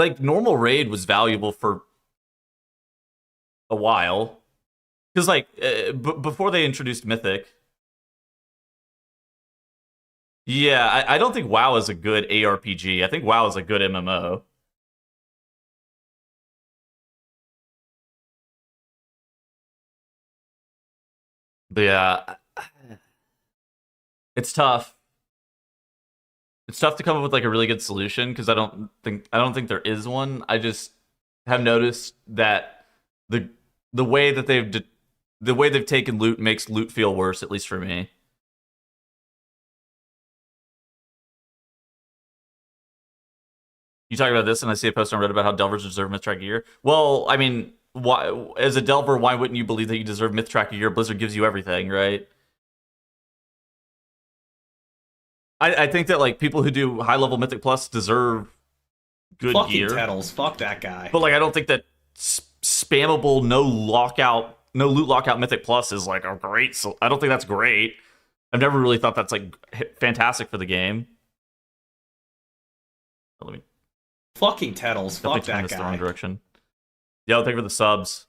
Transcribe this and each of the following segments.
like normal raid was valuable for a while. Because like before they introduced Mythic, yeah, I don't think WoW is a good ARPG. I think WoW is a good MMO. But yeah, it's tough. It's tough to come up with like a really good solution because I don't think there is one. I just have noticed that the the way that the way they've taken loot makes loot feel worse, at least for me. You talk about this, and I see a post on Reddit about how Delvers deserve myth track gear. Well, I mean, why, as a Delver, why wouldn't you believe that you deserve myth track gear? Blizzard gives you everything, right? I think that like people who do high level Mythic Plus deserve good Fucking gear, Tettles. Fuck that guy. but like I don't think that spammable no loot lockout Mythic Plus is like a great. So I don't think that's great. I've never really thought that's like fantastic for the game. Let me Fucking Tettles. definitely Fuck turn that this the wrong guy. direction. Yeah, thank you for the subs.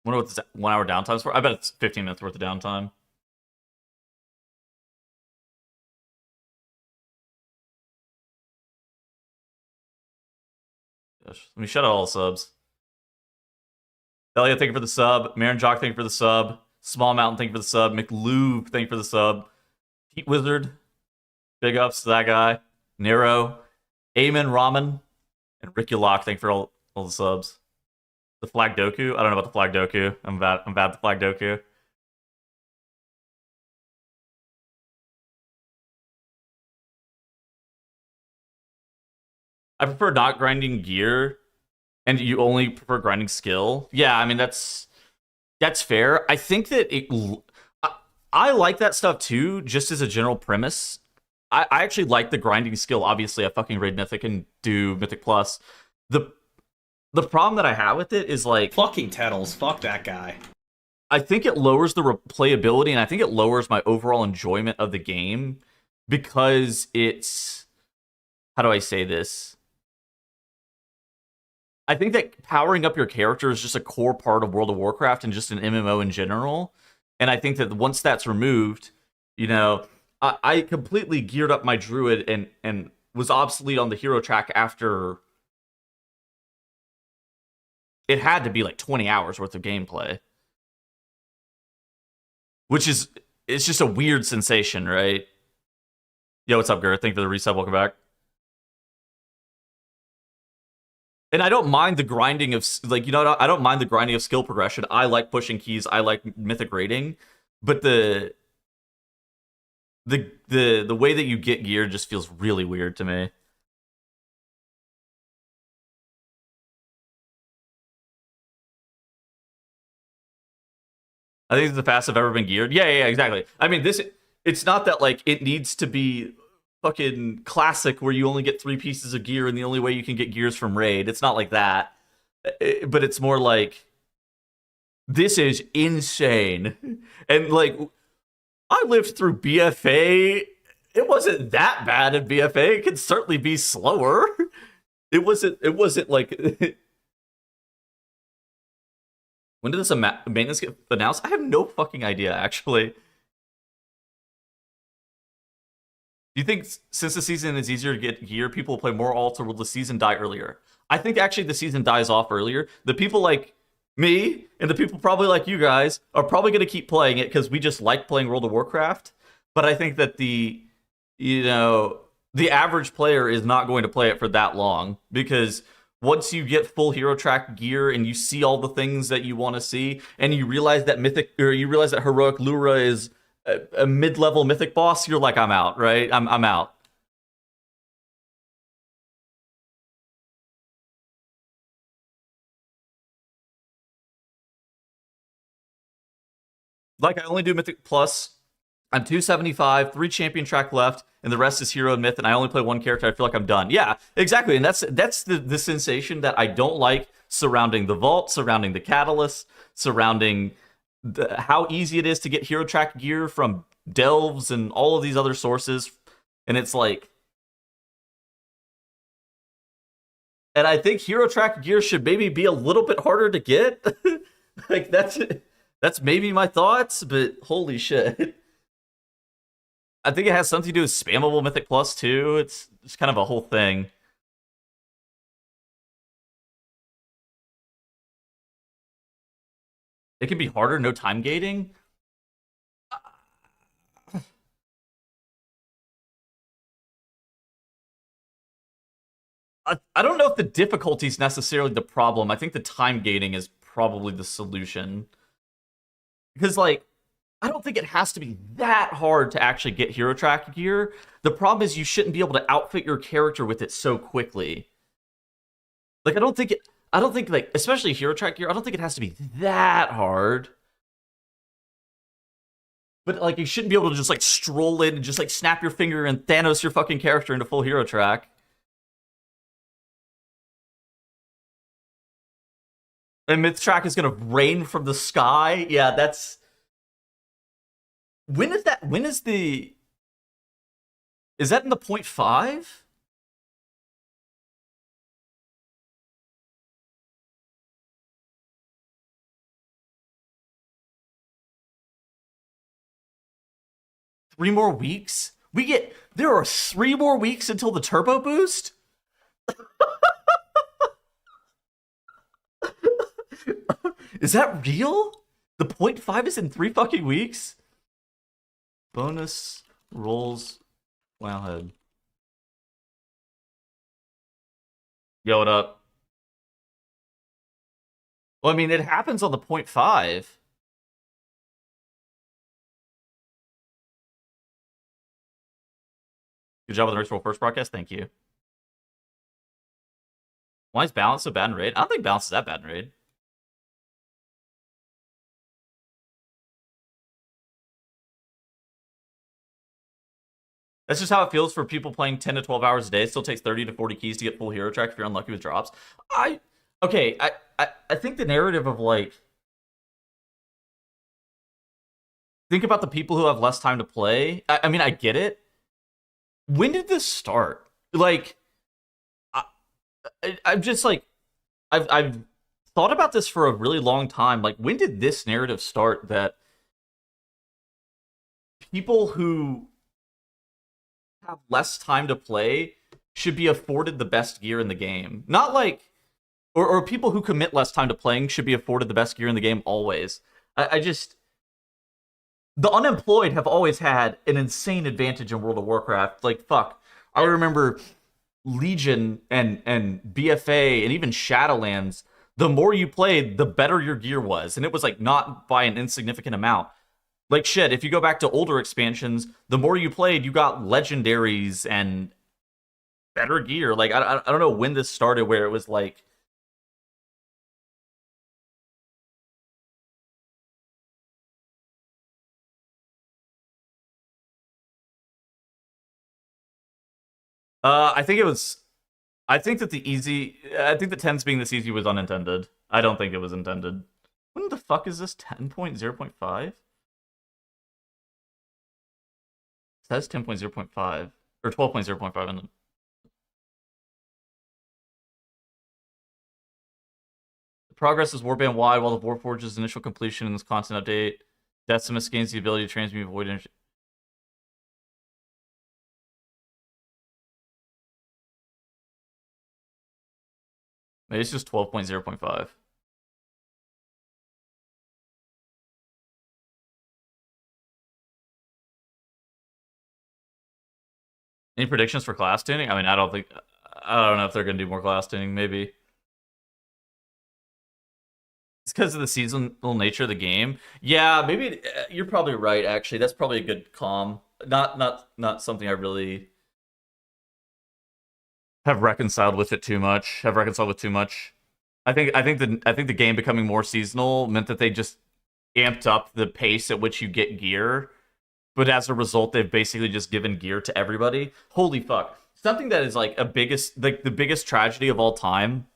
Wonder what this 1 hour downtime's for. I bet it's 15 minutes worth of downtime. Gosh, let me shut out all the subs. Delia, thank you for the sub. Marin Jock, thank you for the sub. Small Mountain, thank you for the sub. McLoove, thank you for the sub. Heat Wizard, big ups to that guy. Nero, Amen Ramen, and Ricky Lock, thank you for all the subs. The Flag Doku, I don't know about the Flag Doku. I'm bad at the Flag Doku. I prefer not grinding gear, and you only prefer grinding skill. Yeah, I mean that's fair. I think that I like that stuff too, just as a general premise. I actually like the grinding skill. Obviously, I fucking raid Mythic and do Mythic Plus. The the problem that I have with it is like Fucking Tettles. Fuck that guy. I think it lowers the replayability, and I think it lowers my overall enjoyment of the game because it's, how do I say this? I think that powering up your character is just a core part of World of Warcraft and just an MMO in general. And I think that once that's removed, you know, I completely geared up my druid and was obsolete on the hero track after it had to be like 20 hours worth of gameplay. Which is, it's just a weird sensation, right? Yo, what's up, Garrett? Thank you for the reset. Welcome back. And I don't mind the grinding of, like, you know, I don't mind the grinding of skill progression. I like pushing keys. I like mythic rating. But the way that you get gear just feels really weird to me. I think it's the fastest I've ever been geared. Yeah, exactly. I mean, it's not that, like, it needs to be fucking classic where you only get 3 pieces of gear and the only way you can get gears from raid. It's not like that. But it's more like, this is insane. And, like, I lived through BFA. It wasn't that bad in BFA. It could certainly be slower. It wasn't like... When did this maintenance get announced? I have no fucking idea, actually. Do you think since the season is easier to get gear, people will play more alts, or will the season die earlier? I think actually the season dies off earlier. The people like me and the people probably like you guys are probably going to keep playing it because we just like playing World of Warcraft. But I think that the average player is not going to play it for that long, because once you get full hero track gear and you see all the things that you want to see, and you realize that heroic Lura is a mid-level mythic boss, you're like, I'm out, right? I'm out. Like, I only do Mythic Plus. I'm 275, 3 champion track left, and the rest is hero and myth, and I only play one character. I feel like I'm done. Yeah, exactly. And that's the sensation that I don't like surrounding the vault, surrounding the catalyst, surrounding how easy it is to get hero track gear from delves and all of these other sources. And it's like, And I think hero track gear should maybe be a little bit harder to get. Like that's maybe my thoughts, but holy shit. I think it has something to do with spammable Mythic Plus too. It's kind of a whole thing. It can be harder, no time gating. I don't know if the difficulty is necessarily the problem. I think the time gating is probably the solution. Because, like, I don't think it has to be that hard to actually get hero track gear. The problem is you shouldn't be able to outfit your character with it so quickly. Like, I don't think, like, especially hero track gear, I don't think it has to be that hard. But, like, you shouldn't be able to just, like, stroll in and just, like, snap your finger and Thanos your fucking character into full hero track. And Myth track is gonna rain from the sky. Yeah, that's. When is that? When is the? Is that in the 0.5? Three more weeks? There are 3 more weeks until the turbo boost? Is that real? The 0.5 is in 3 fucking weeks? Bonus rolls Wowhead. Yo, what up? Well, I mean, it happens on the 0.5. Good job with the Race Roll first broadcast. Thank you. Why is balance so bad in raid? I don't think balance is that bad in raid. That's just how it feels for people playing 10 to 12 hours a day. It still takes 30 to 40 keys to get full hero track if you're unlucky with drops. I think the narrative of, like, think about the people who have less time to play. I mean, I get it. When did this start? Like, I'm just like, I've thought about this for a really long time. Like, when did this narrative start that people who have less time to play should be afforded the best gear in the game? Not like, or people who commit less time to playing should be afforded the best gear in the game always. I just, the unemployed have always had an insane advantage in World of Warcraft. Like, fuck, I remember Legion and BFA and even Shadowlands. The more you played, the better your gear was, and it was like not by an insignificant amount. Like, shit, if you go back to older expansions, the more you played, you got legendaries and better gear. Like, I don't know when this started where it was like, I think it was. I think that I think the 10s being this easy was unintended. I don't think it was intended. When the fuck is this 10.0.5? It says 10.0.5 or 12.0.5 in the. The progress is warband wide while the Warforge's initial completion in this constant update. Decimus gains the ability to transmute void energy. Maybe it's just 12.0.5. Any predictions for class tuning? I mean, I don't know if they're going to do more class tuning. Maybe. It's because of the seasonal nature of the game. Yeah, maybe you're probably right, actually. That's probably a good calm. Not something I really have reconciled with it too much. Have reconciled with too much. I think the game becoming more seasonal meant that they just amped up the pace at which you get gear. But as a result, they've basically just given gear to everybody. Holy fuck. Something that is like the biggest tragedy of all time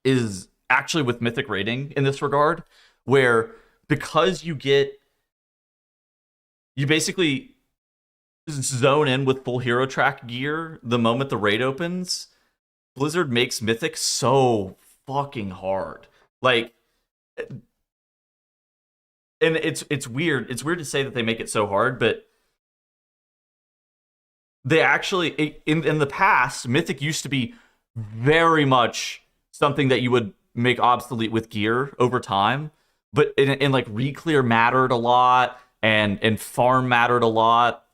is actually with Mythic rating in this regard, where because you basically zone in with full hero track gear the moment the raid opens, Blizzard makes Mythic so fucking hard. Like, and it's weird. It's weird to say that they make it so hard, but they actually in the past, Mythic used to be very much something that you would make obsolete with gear over time. But in like reclear mattered a lot, and farm mattered a lot.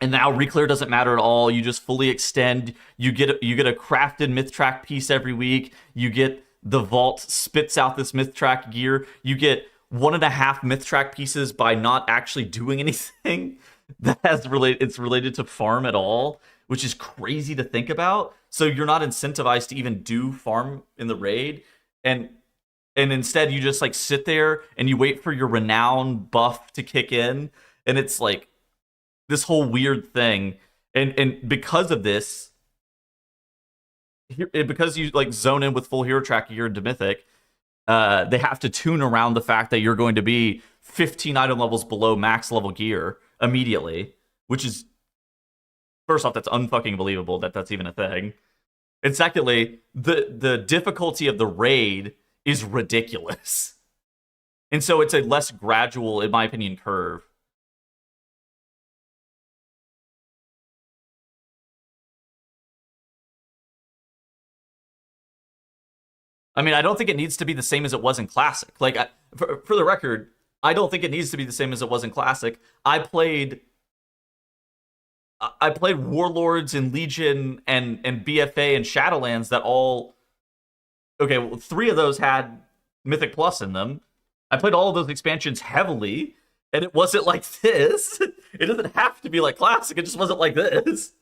And now reclear doesn't matter at all. You just fully extend. You get a crafted myth track piece every week. You get the vault spits out this myth track gear. You get 1.5 myth track pieces by not actually doing anything it's related to farm at all, which is crazy to think about. So you're not incentivized to even do farm in the raid, and instead you just like sit there and you wait for your renown buff to kick in, and it's like this whole weird thing. And because of this, because you like zone in with full hero track gear into Mythic, they have to tune around the fact that you're going to be 15 item levels below max level gear immediately, which is, first off, that's unfucking believable that that's even a thing. And secondly, the difficulty of the raid is ridiculous. And so it's a less gradual, in my opinion, curve. I mean, I don't think it needs to be the same as it was in Classic. Like, for the record, I don't think it needs to be the same as it was in Classic. I played Warlords and Legion and BFA and Shadowlands that all... Okay, well, 3 of those had Mythic Plus in them. I played all of those expansions heavily, and it wasn't like this. It doesn't have to be like Classic, it just wasn't like this.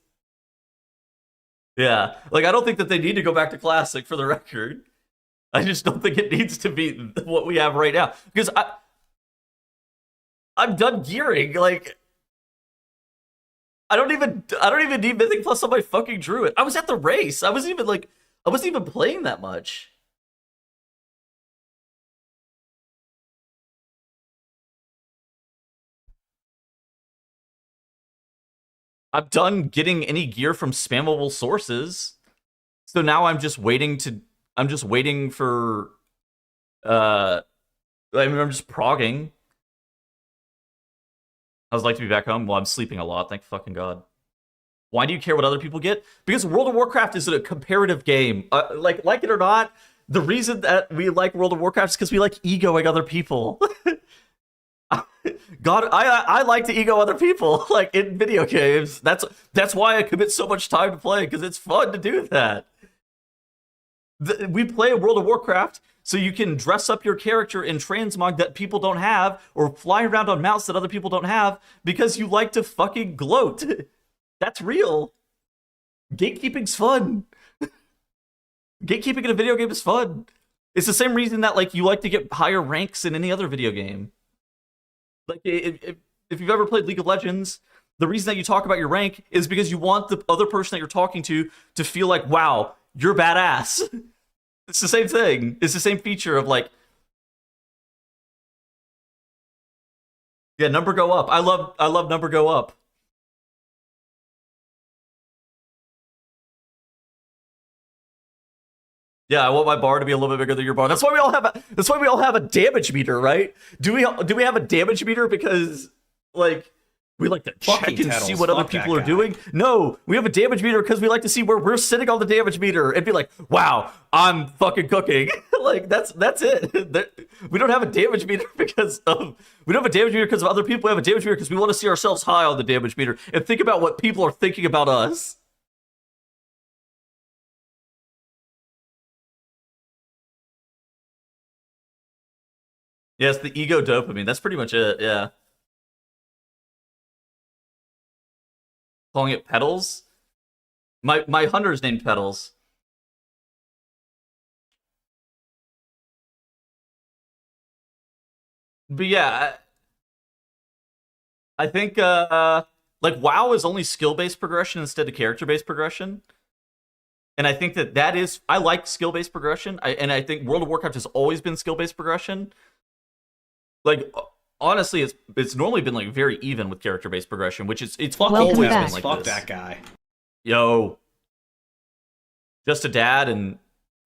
Yeah, like, I don't think that they need to go back to Classic, for the record. I just don't think it needs to be what we have right now. Because I'm done gearing. Like, I don't even need Mythic Plus on my fucking Druid. I was at the race. I wasn't even playing that much. I'm done getting any gear from spammable sources. So now I'm just waiting for I'm just progging. I would like to be back home. Well, I'm sleeping a lot, thank fucking God. Why do you care what other people get? Because World of Warcraft is a comparative game. Like it or not, the reason that we like World of Warcraft is because we like egoing other people. God, I like to ego other people, like, in video games. That's why I commit so much time to play, because it's fun to do that. We play World of Warcraft so you can dress up your character in transmog that people don't have, or fly around on mounts that other people don't have, because you like to fucking gloat. That's real. Gatekeeping's fun. Gatekeeping in a video game is fun. It's the same reason that, like, you like to get higher ranks in any other video game. Like, if you've ever played League of Legends, the reason that you talk about your rank is because you want the other person that you're talking to feel like, wow, you're badass. It's the same thing. It's the same feature of, like, yeah, number go up. I love number go up. Yeah, I want my bar to be a little bit bigger than your bar. That's why we all have a damage meter, right? Do we have a damage meter because, like, we like to check and see what other people are doing? No, we have a damage meter because we like to see where we're sitting on the damage meter and be like, wow, I'm fucking cooking. Like, that's it. We don't have a damage meter because of other people. We have a damage meter because we want to see ourselves high on the damage meter and think about what people are thinking about us. Yes, the ego dopamine. That's pretty much it, yeah. Calling it Petals? My hunter's named Petals. But yeah, I think like, WoW is only skill-based progression instead of character-based progression. And I think that is, I like skill-based progression. And I think World of Warcraft has always been skill-based progression. Like, honestly, it's normally been, like, very even with character-based progression, which it's always been like Fuck this. that guy. Yo. Just a Dad and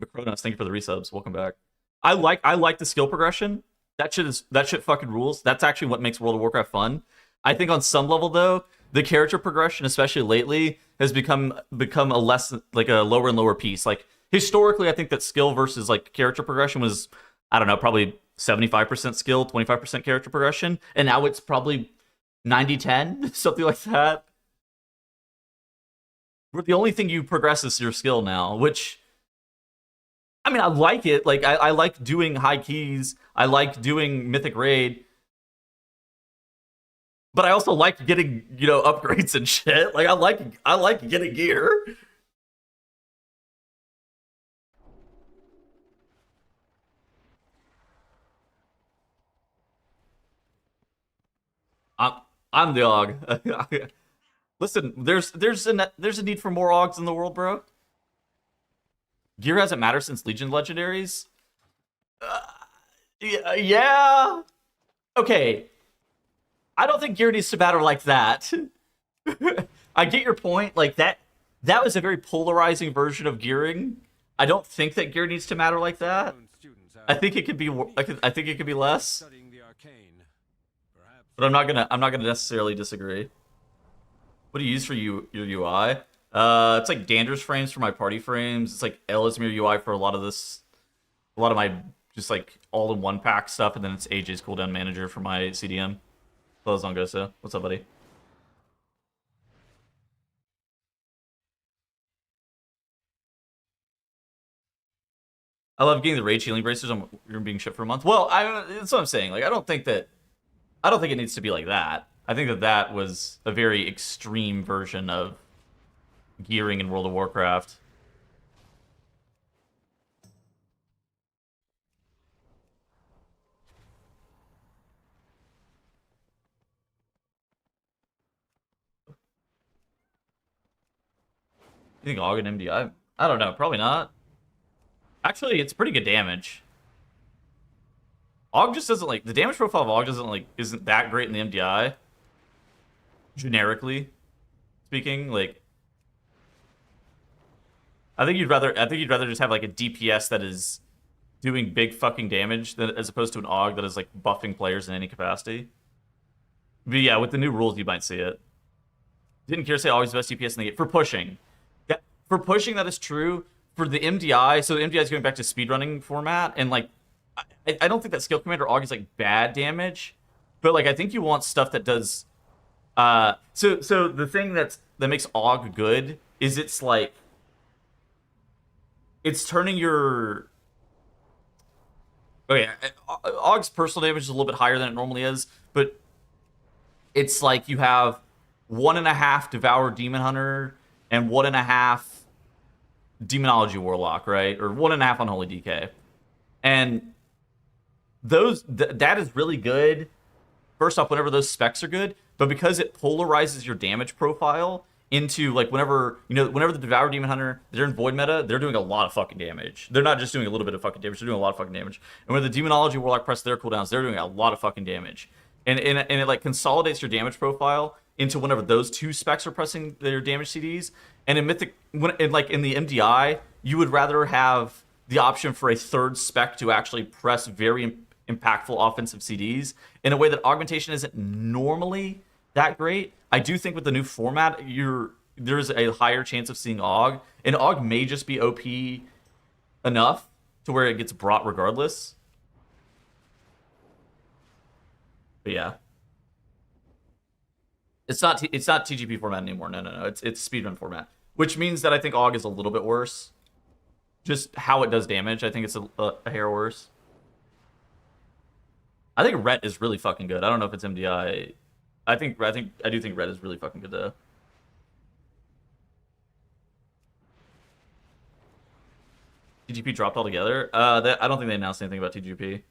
Macronos, thank you for the resubs. Welcome back. I like the skill progression. That shit fucking rules. That's actually what makes World of Warcraft fun. I think on some level though, the character progression, especially lately, has become a less like a lower and lower piece. Like historically, I think that skill versus like character progression was, I don't know, probably 75% skill, 25% character progression, and now it's probably 90-10, something like that. Where the only thing you progress is your skill now, which, I mean, I like it. Like, I like doing high keys. I like doing Mythic Raid. But I also like getting, upgrades and shit. Like, I like getting gear. I'm the Og. Listen, there's a need for more Ogs in the world, bro. Gear hasn't mattered since Legion legendaries. Yeah. Okay. I don't think gear needs to matter like that. I get your point. Like that was a very polarizing version of gearing. I don't think that gear needs to matter like that. I think it could be. I think it could be less. But I'm not gonna necessarily disagree. What do you use for your UI? It's like Dander's frames for my party frames. It's like Ellesmere UI for a lot of my just like all-in-one pack stuff, and then it's AJ's cooldown manager for my CDM. Close on Gosa. What's up, buddy? I love getting the rage healing bracers. You're being shipped for a month. Well, that's what I'm saying. Like, I don't think it needs to be like that. I think that was a very extreme version of gearing in World of Warcraft. You think AUG and MDI? I don't know. Probably not. Actually, it's pretty good damage. AUG just doesn't like the damage profile of AUG isn't that great in the MDI. Generically speaking, like I think you'd rather just have like a DPS that is doing big fucking damage as opposed to an AUG that is like buffing players in any capacity. But yeah, with the new rules, you might see it. Didn't Kier say always the best DPS in the game for pushing? For pushing, that is true. For the MDI, so the MDI is going back to speedrunning format, and like I don't think that skill commander AUG is like bad damage, but like I think you want stuff that does. So the thing that makes AUG good is it's like it's turning your. Okay, AUG's personal damage is a little bit higher than it normally is, but it's like you have 1.5 Devour Demon Hunter and 1.5 Demonology Warlock, right? Or 1.5 Unholy DK. And that is really good. First off, whenever those specs are good, but because it polarizes your damage profile into like whenever the Devour Demon Hunter, they're in Void meta, they're doing a lot of fucking damage. They're not just doing a little bit of fucking damage, they're doing a lot of fucking damage. And when the Demonology Warlock press their cooldowns, they're doing a lot of fucking damage. And it like consolidates your damage profile into whenever those two specs are pressing their damage CDs. And in Mythic, in the MDI, you would rather have the option for a third spec to actually press very impactful offensive CDs in a way that augmentation isn't normally that great. I do think with the new format, there's a higher chance of seeing AUG, and AUG may just be OP enough to where it gets brought regardless. But yeah, it's not TGP format anymore. No. It's speedrun format, which means that I think AUG is a little bit worse. Just how it does damage, I think it's a hair worse. I think Ret is really fucking good. I don't know if it's MDI. I do think Ret is really fucking good though. TGP dropped altogether. I don't think they announced anything about TGP.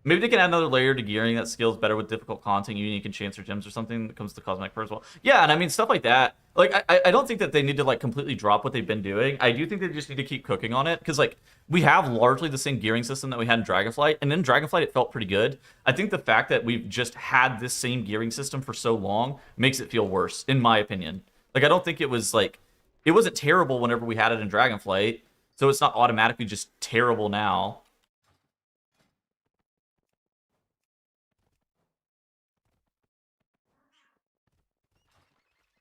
Maybe they can add another layer to gearing that scales better with difficult content, unique enchants or gems or something that comes to cosmetic as well. Yeah, and I mean stuff like that. Like I don't think that they need to like completely drop what they've been doing. I do think they just need to keep cooking on it because like we have largely the same gearing system that we had in Dragonflight, and in Dragonflight it felt pretty good. I think the fact that we've just had this same gearing system for so long makes it feel worse, in my opinion. Like I don't think it was it wasn't terrible whenever we had it in Dragonflight, so it's not automatically just terrible now.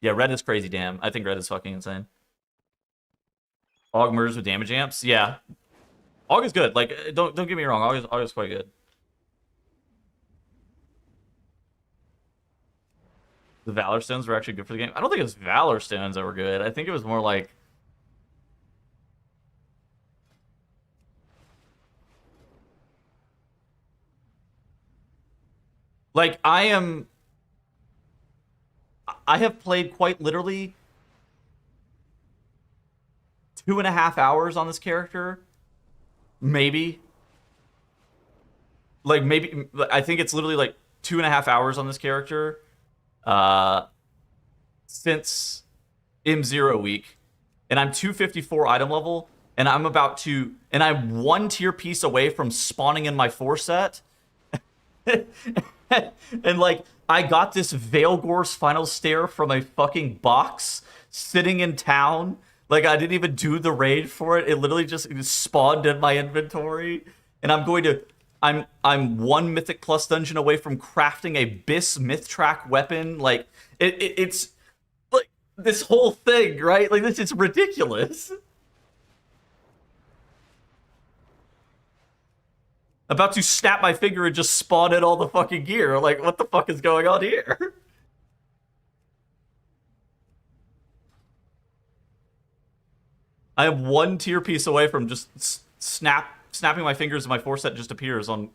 Yeah, red is crazy, damn. I think red is fucking insane. Aug merges with damage amps? Yeah. Aug is good. Like, don't get me wrong, Aug is quite good. The Valor Stones were actually good for the game. I don't think it was Valor Stones that were good. I think it was more like... Like, I have played quite literally 2.5 hours on this character. Maybe. Like, maybe... I think it's literally like 2.5 hours on this character. Since M0 week, and I'm 254 item level, and I'm I'm 1 tier piece away from spawning in my 4 set. And like, I got this Veilgore's Final Stare from a fucking box sitting in town. Like, I didn't even do the raid for it. It literally just spawned in my inventory, and I'm 1 Mythic Plus dungeon away from crafting a Bis Myth Track weapon. Like, it's like this whole thing, right? Like, this is ridiculous. About to snap my finger and just spawn in all the fucking gear. Like, what the fuck is going on here? I am 1 tier piece away from just snapping my fingers and my 4 set just appears on...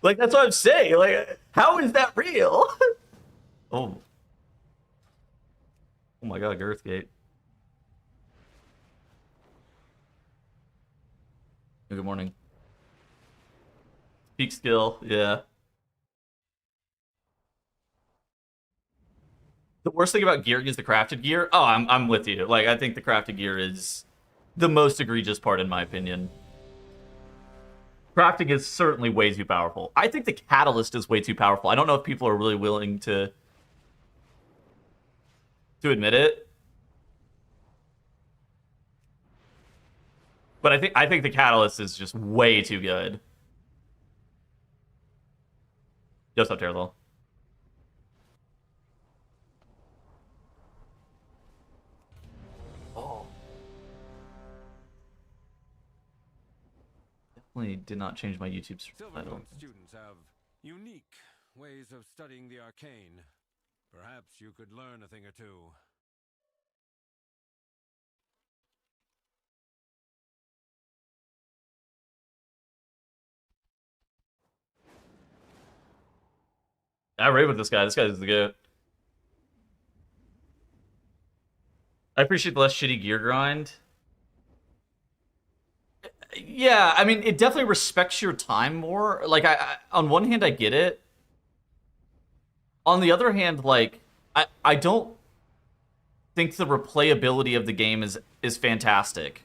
Like, that's what I'm saying. Like, how is that real? Oh. Oh my god, Girthgate. Good morning. Peak skill, yeah. The worst thing about gearing is the crafted gear. Oh, I'm with you. Like, I think the crafted gear is the most egregious part, in my opinion. Crafting is certainly way too powerful. I think the catalyst is way too powerful. I don't know if people are really willing to admit it. But I think the catalyst is just way too good. Just up terrible. Oh. Definitely did not change my YouTube title. Students have unique ways of studying the arcane. Perhaps you could learn a thing or two. I rave with this guy. This guy is the goat. I appreciate the less shitty gear grind. Yeah, I mean, it definitely respects your time more. Like, I on one hand, I get it. On the other hand, like, I don't think the replayability of the game is fantastic.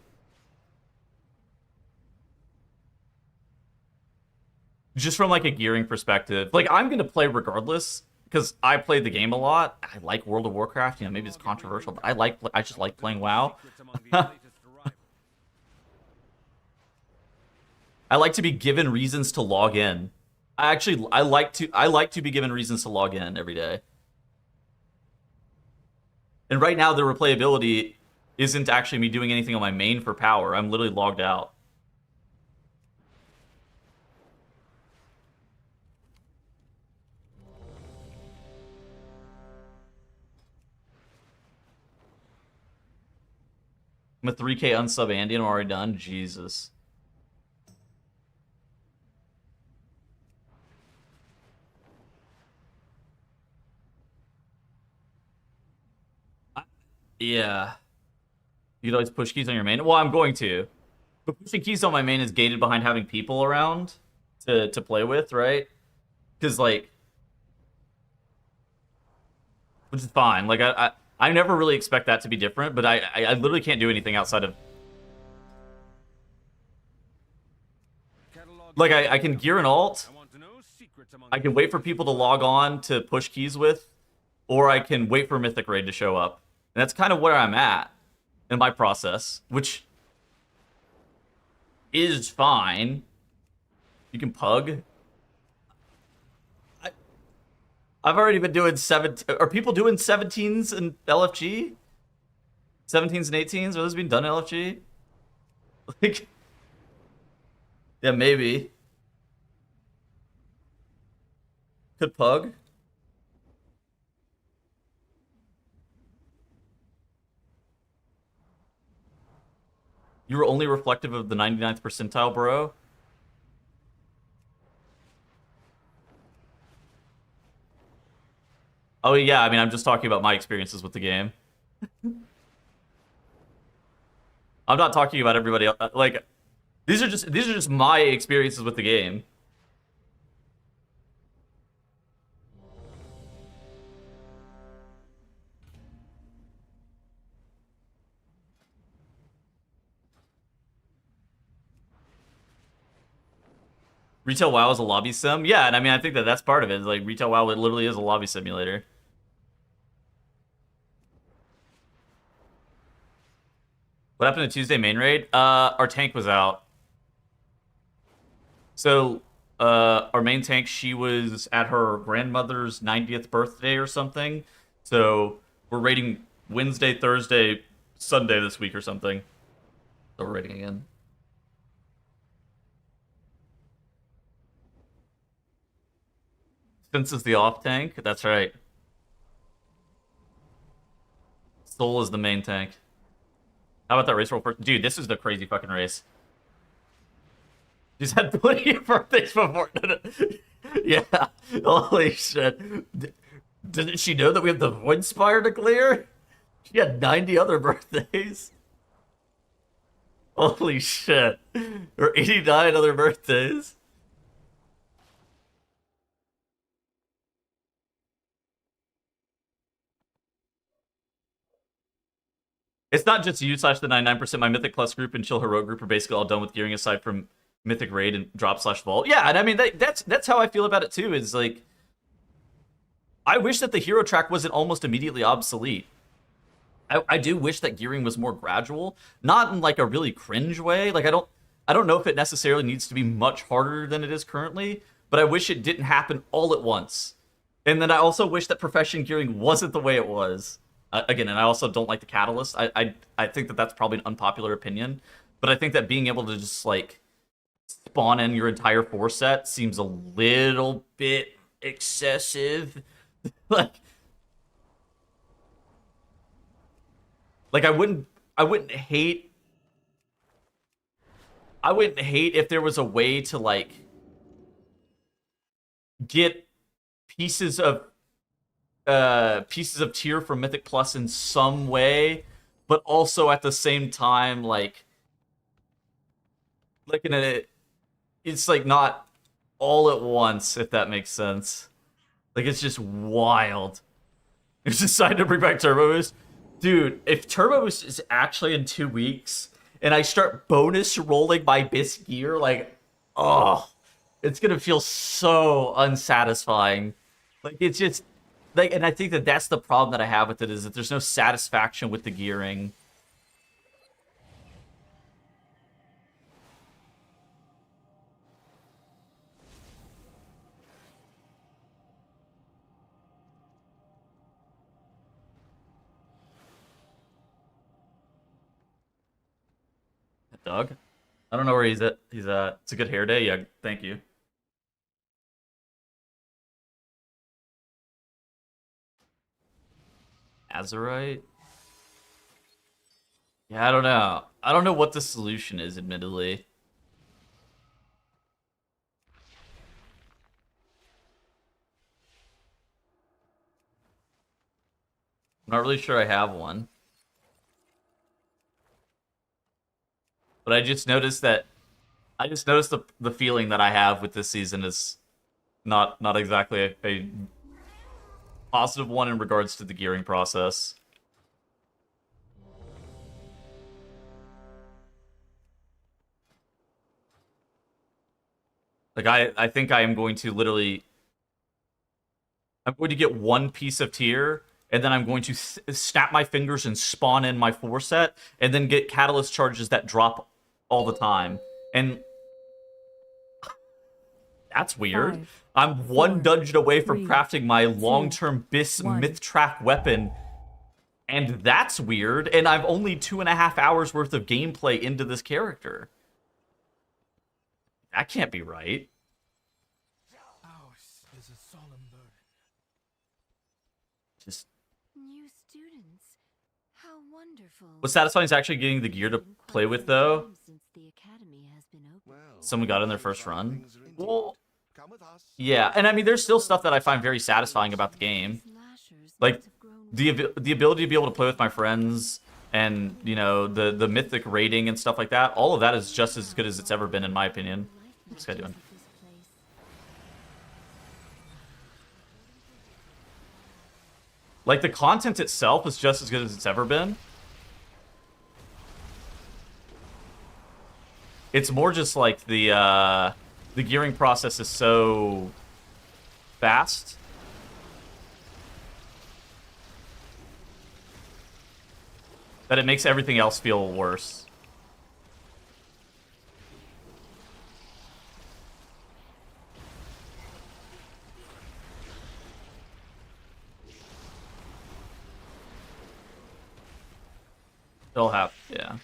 Just from, like, a gearing perspective. Like, I'm going to play regardless, because I play the game a lot. I like World of Warcraft. You know, maybe it's controversial, but I just like playing WoW. I like to be given reasons to log in. I like to be given reasons to log in every day. And right now, the replayability isn't actually me doing anything on my main for power. I'm literally logged out. I'm a 3K unsub Andy and I'm already done. Jesus. Yeah. You can always push keys on your main. Well, I'm going to. But pushing keys on my main is gated behind having people around to play with, right? Because, like... Which is fine. Like, I never really expect that to be different, but I literally can't do anything outside of... Like, I can gear an alt. I can wait for people to log on to push keys with. or I can wait for Mythic Raid to show up. And that's kind of where I'm at in my process, which is fine. You can pug. I've already been doing 17. Are people doing 17s in LFG? 17s and 18s? Are those being done in LFG? Like, yeah, maybe. Could pug. You were only reflective of the 99th percentile, bro. Oh yeah, I mean, I'm just talking about my experiences with the game. I'm not talking about everybody else. Like, these are just my experiences with the game. Retail WoW is a lobby sim. Yeah, and I mean, I think that that's part of it. Like, Retail WoW, it literally is a lobby simulator. What happened to Tuesday main raid? Our tank was out. So, our main tank, she was at her grandmother's 90th birthday or something. So, we're raiding Wednesday, Thursday, Sunday this week or something. So we're raiding again. Since is the off tank. That's right. Soul is the main tank. How about that race roll first? Dude, this is the crazy fucking race. She's had plenty of birthdays before. Yeah. Holy shit. Didn't she know that we have the Void Spire to clear? She had 90 other birthdays. Holy shit. Or 89 other birthdays. It's not just you slash the 99%. My Mythic Plus group and Chill Heroic group are basically all done with gearing aside from Mythic Raid and Drop slash Vault. Yeah, and I mean, that's how I feel about it too, is like, I wish that the hero track wasn't almost immediately obsolete. I do wish that gearing was more gradual, not in like a really cringe way. Like, I don't know if it necessarily needs to be much harder than it is currently, but I wish it didn't happen all at once. And then I also wish that profession gearing wasn't the way it was. Again, and I also don't like the catalyst. I think that that's probably an unpopular opinion, but I think that being able to just like spawn in your entire 4 set seems a little bit excessive. like like I wouldn't hate if there was a way to like get pieces of tier from Mythic Plus in some way, but also at the same time like in a, it's like not all at once, if that makes sense. Like, it's just wild. It's decided to bring back Turbo Boost. Dude, if Turbo Boost is actually in 2 weeks and I start bonus rolling my Bisque gear, like, oh, it's gonna feel so unsatisfying. Like, it's just like, and I think that that's the problem that I have with it, is that there's no satisfaction with the gearing. Doug? I don't know where he's at. It's a good hair day. Yeah, thank you. Azurite? Yeah, I don't know. I don't know what the solution is, admittedly. I'm not really sure I have one. But I just noticed the feeling that I have with this season is not exactly a positive one in regards to the gearing process. Like, I think I am going to literally, I'm going to get one piece of tier, and then I'm going to snap my fingers and spawn in my 4 set, and then get catalyst charges that drop all the time. And that's weird. 5, I'm one 4, dungeon away from 3, crafting my 2, long-term Bis 1. myth track weapon, and that's weird. And I'm only 2.5 hours worth of gameplay into this character. That can't be right. Ours is a solemn burden. Just New students. How wonderful. what's satisfying is actually getting the gear to play with, though. Since the academy has been open. Someone got in their first run. Well, yeah, and I mean, there's still stuff that I find very satisfying about the game. Like, the ability to be able to play with my friends, and, you know, the mythic rating and stuff like that. All of that is just as good as it's ever been, in my opinion. What's this guy doing? Like, the content itself is just as good as it's ever been. It's more just like the gearing process is so fast. That it makes everything else feel worse. They'll have, yeah.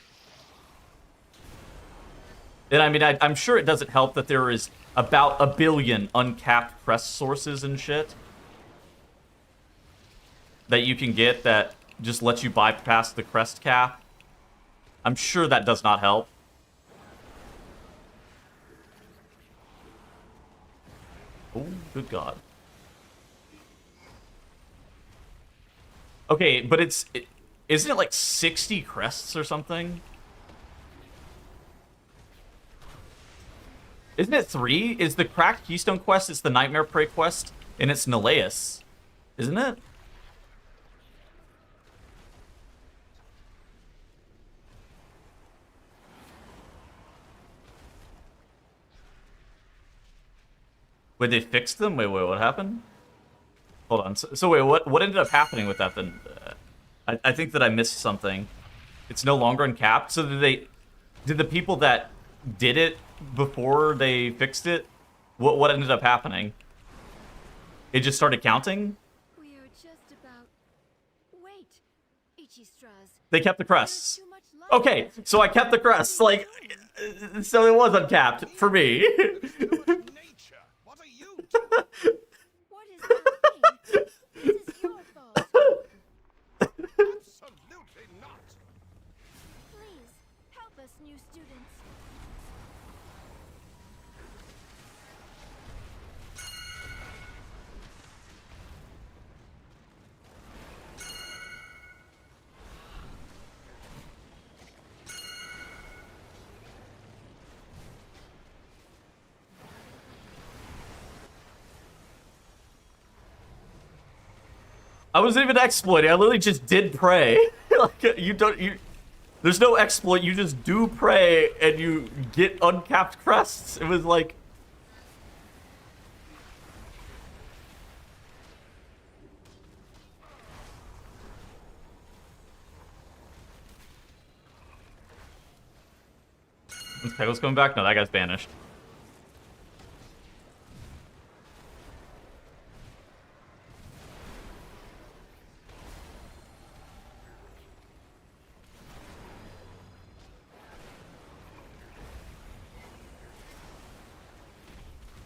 And I mean, I'm sure it doesn't help that there is about 1 billion uncapped crest sources and shit that you can get that just lets you bypass the crest cap. I'm sure that does not help. Oh, good God. Okay, but isn't it like 60 crests or something? Isn't it 3? Is the Cracked Keystone quest, it's the Nightmare Prey quest, and it's Neleus. Isn't it? Wait, they fixed them? Wait, what happened? Hold on. So wait, what ended up happening with that then? I think that I missed something. It's no longer uncapped? So did the people that did it before they fixed it, what ended up happening? It just started counting? We are just about. Wait, Ichistras. They kept the crests. Too much light. Okay, so I kept the crests. Like, so it was uncapped for me. Nature, what are you doing? What is happening? This is your fault. Absolutely not. Please help us, new students. I wasn't even exploiting. I literally just did pray. Like, there's no exploit. You just do pray and you get uncapped crests. It was like, is Pego's coming back? No, that guy's banished.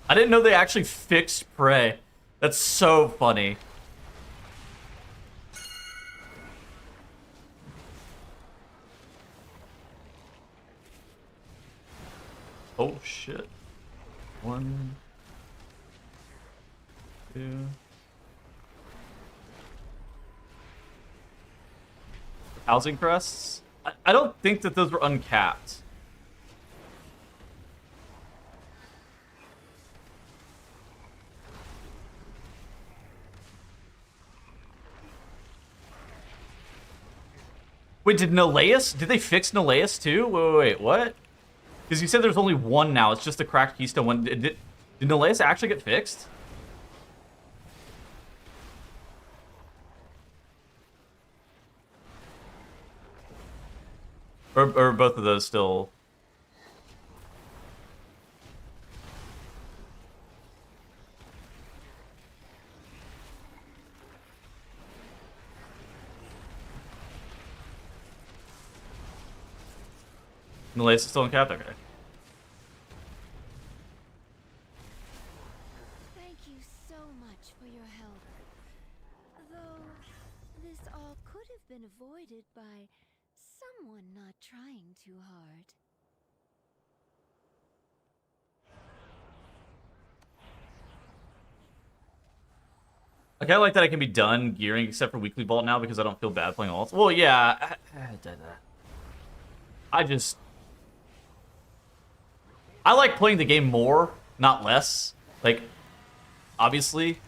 I didn't know they actually fixed Prey. That's so funny. Oh shit. 1, 2. Housing crests? I don't think that those were uncapped. Wait, did they fix Neleus too? Wait, what? Because you said there's only one now. It's just the Cracked Keystone one. Did Neleus actually get fixed? Or both of those still. The lace is still in cap? Okay. Thank you so much for your help. Though, this all could have been avoided by someone not trying too hard. I kind of like that I can be done gearing except for weekly vault now because I don't feel bad playing alts. Well, yeah. I like playing the game more, not less. Like, obviously.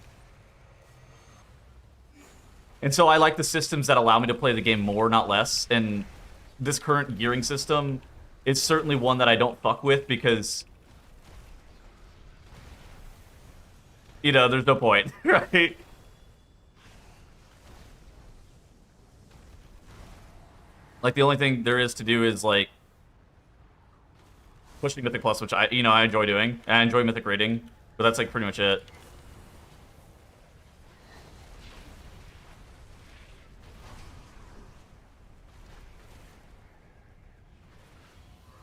And so I like the systems that allow me to play the game more, not less. And this current gearing system is certainly one that I don't fuck with because, you know, there's no point, right? Like, the only thing there is to do is, like, pushing Mythic Plus, which I enjoy doing. I enjoy Mythic rating, but that's, like, pretty much it.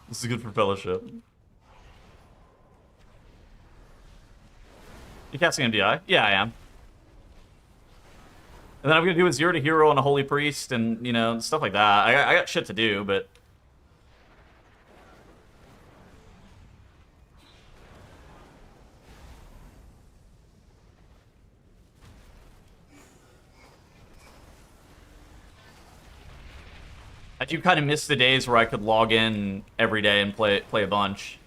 This is good for fellowship. You casting MDI? Yeah, I am. And then I'm gonna do a 0 to hero on a holy priest and, you know, stuff like that. I got shit to do, but I do kind of miss the days where I could log in every day and play a bunch.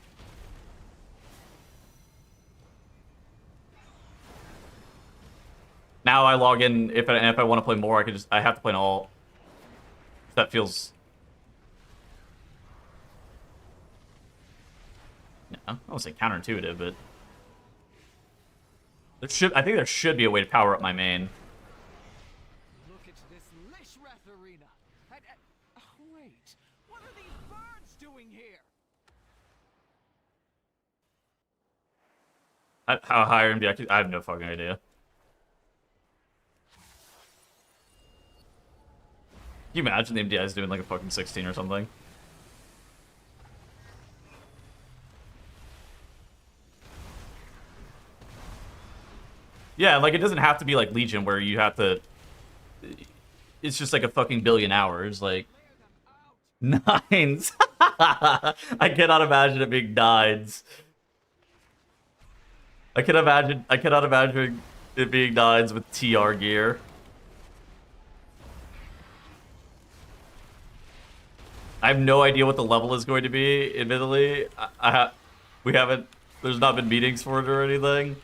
Now I log in if I want to play more, I have to play an alt. That feels. No, I won't say counterintuitive, but I think there should be a way to power up my main. Look at this Lishrath arena. Wait, what are these birds doing here? How high are MD? I have no fucking idea. Can you imagine the MDI is doing like a fucking 16 or something? Yeah, like it doesn't have to be like Legion where you have to. It's just like a fucking billion hours. Like nines. I cannot imagine it being nines. I cannot imagine it being nines with TR gear. I have no idea what the level is going to be, admittedly. There's not been meetings for it or anything.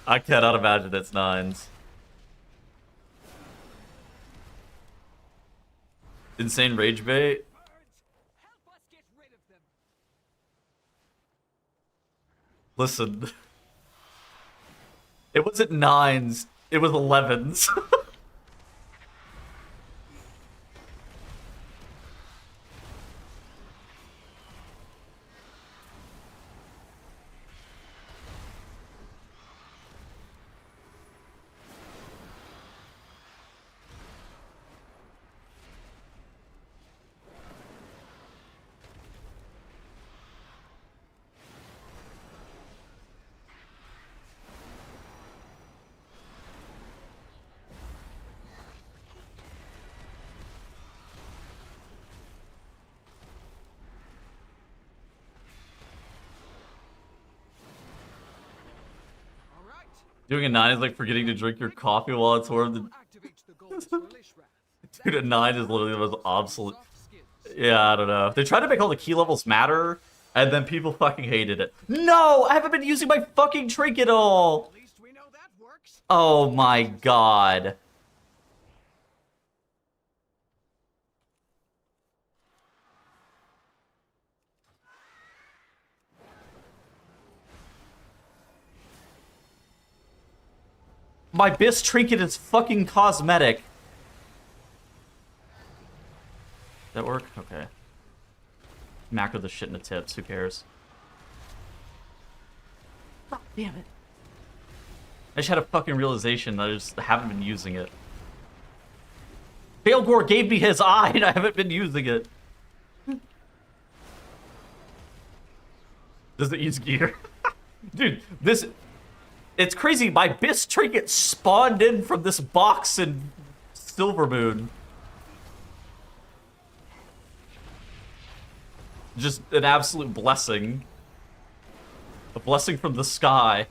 I cannot imagine it's nines. Insane rage bait. Help us get rid of them. Listen. It wasn't nines, it was 11s. All right. Doing a 9 is like forgetting to drink your coffee while it's warm. Activates the goals for Lishrath. Dude, a 9 is literally the most obsolete. Soft skills. Yeah, I don't know. They tried to make all the key levels matter, and then people fucking hated it. No! I haven't been using my fucking trinket at all! At least we know that works. Oh my god. My Biss trinket is fucking cosmetic. That work? Okay. macro the shit into tips. Who cares? Oh, damn it. I just had a fucking realization that I just haven't been using it. Baelgor gave me his eye and I haven't been using it. Does it use gear? Dude, this... It's crazy. My Bis trinket spawned in from this box in Silvermoon. Just an absolute blessing. A blessing from the sky.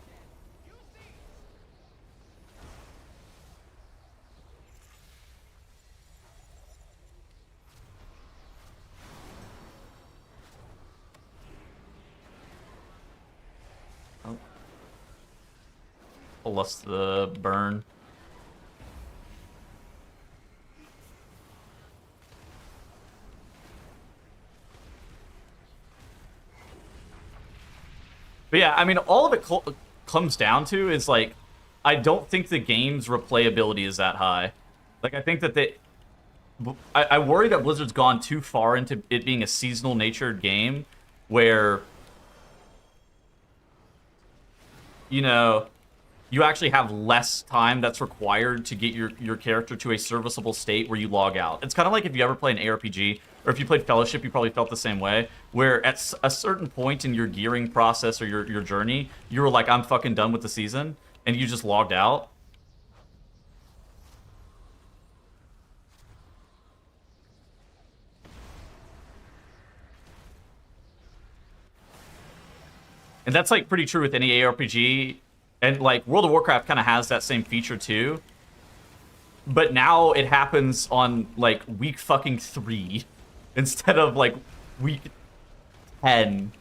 Oh. Plus the burn. But yeah, I mean, all of it comes down to is, like, I don't think the game's replayability is that high. Like, I think that I worry that Blizzard's gone too far into it being a seasonal natured game where, you know, you actually have less time that's required to get your character to a serviceable state where you log out. It's kind of like if you ever play an ARPG, or if you played Fellowship, you probably felt the same way, where at a certain point in your gearing process or your journey, you were like, I'm fucking done with the season, and you just logged out. And that's, like, pretty true with any ARPG, and, like, World of Warcraft kind of has that same feature, too. But now it happens on, like, week fucking 3. Instead of, like, week 10.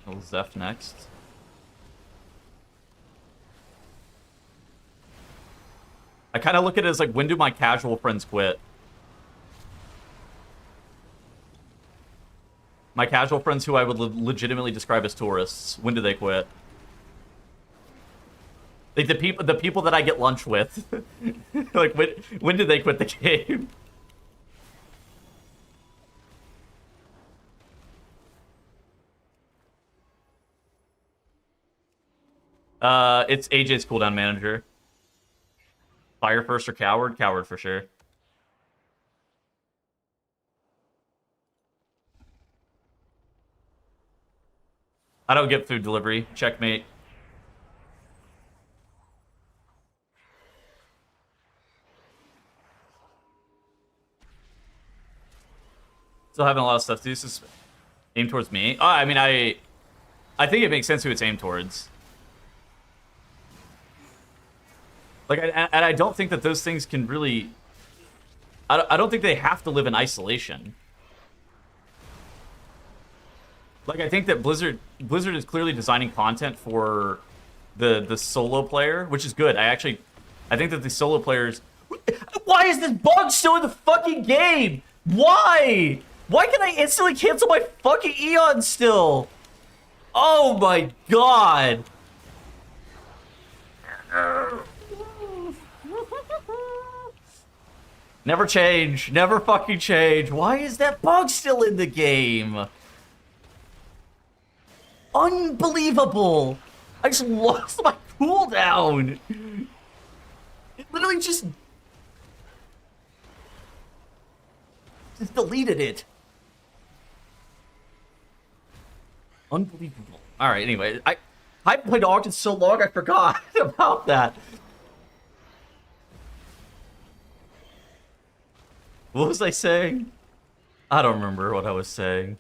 Oh, Zeph next. I kind of look at it as, like, when do my casual friends quit? My casual friends who I would legitimately describe as tourists, when do they quit? Like, the people that I get lunch with. Like, when did they quit the game? It's AJ's cooldown manager. Fire first or coward? Coward for sure. I don't get food delivery. Checkmate. Still having a lot of stuff to do. This is aimed towards me. Oh, I mean, I think it makes sense who it's aimed towards. Like, and I don't think that those things can really... I don't think they have to live in isolation. Like, I think that Blizzard is clearly designing content for the solo player, which is good. I think that the solo players... Why is this bug still in the fucking game? Why? Why can I instantly cancel my fucking Eon still? Oh my god. Never change. Never fucking change. Why is that bug still in the game? Unbelievable. I just lost my cooldown. It literally just deleted it. Unbelievable. All right, anyway, I haven't played Ogden so long I forgot about that. What was I saying? I don't remember what I was saying.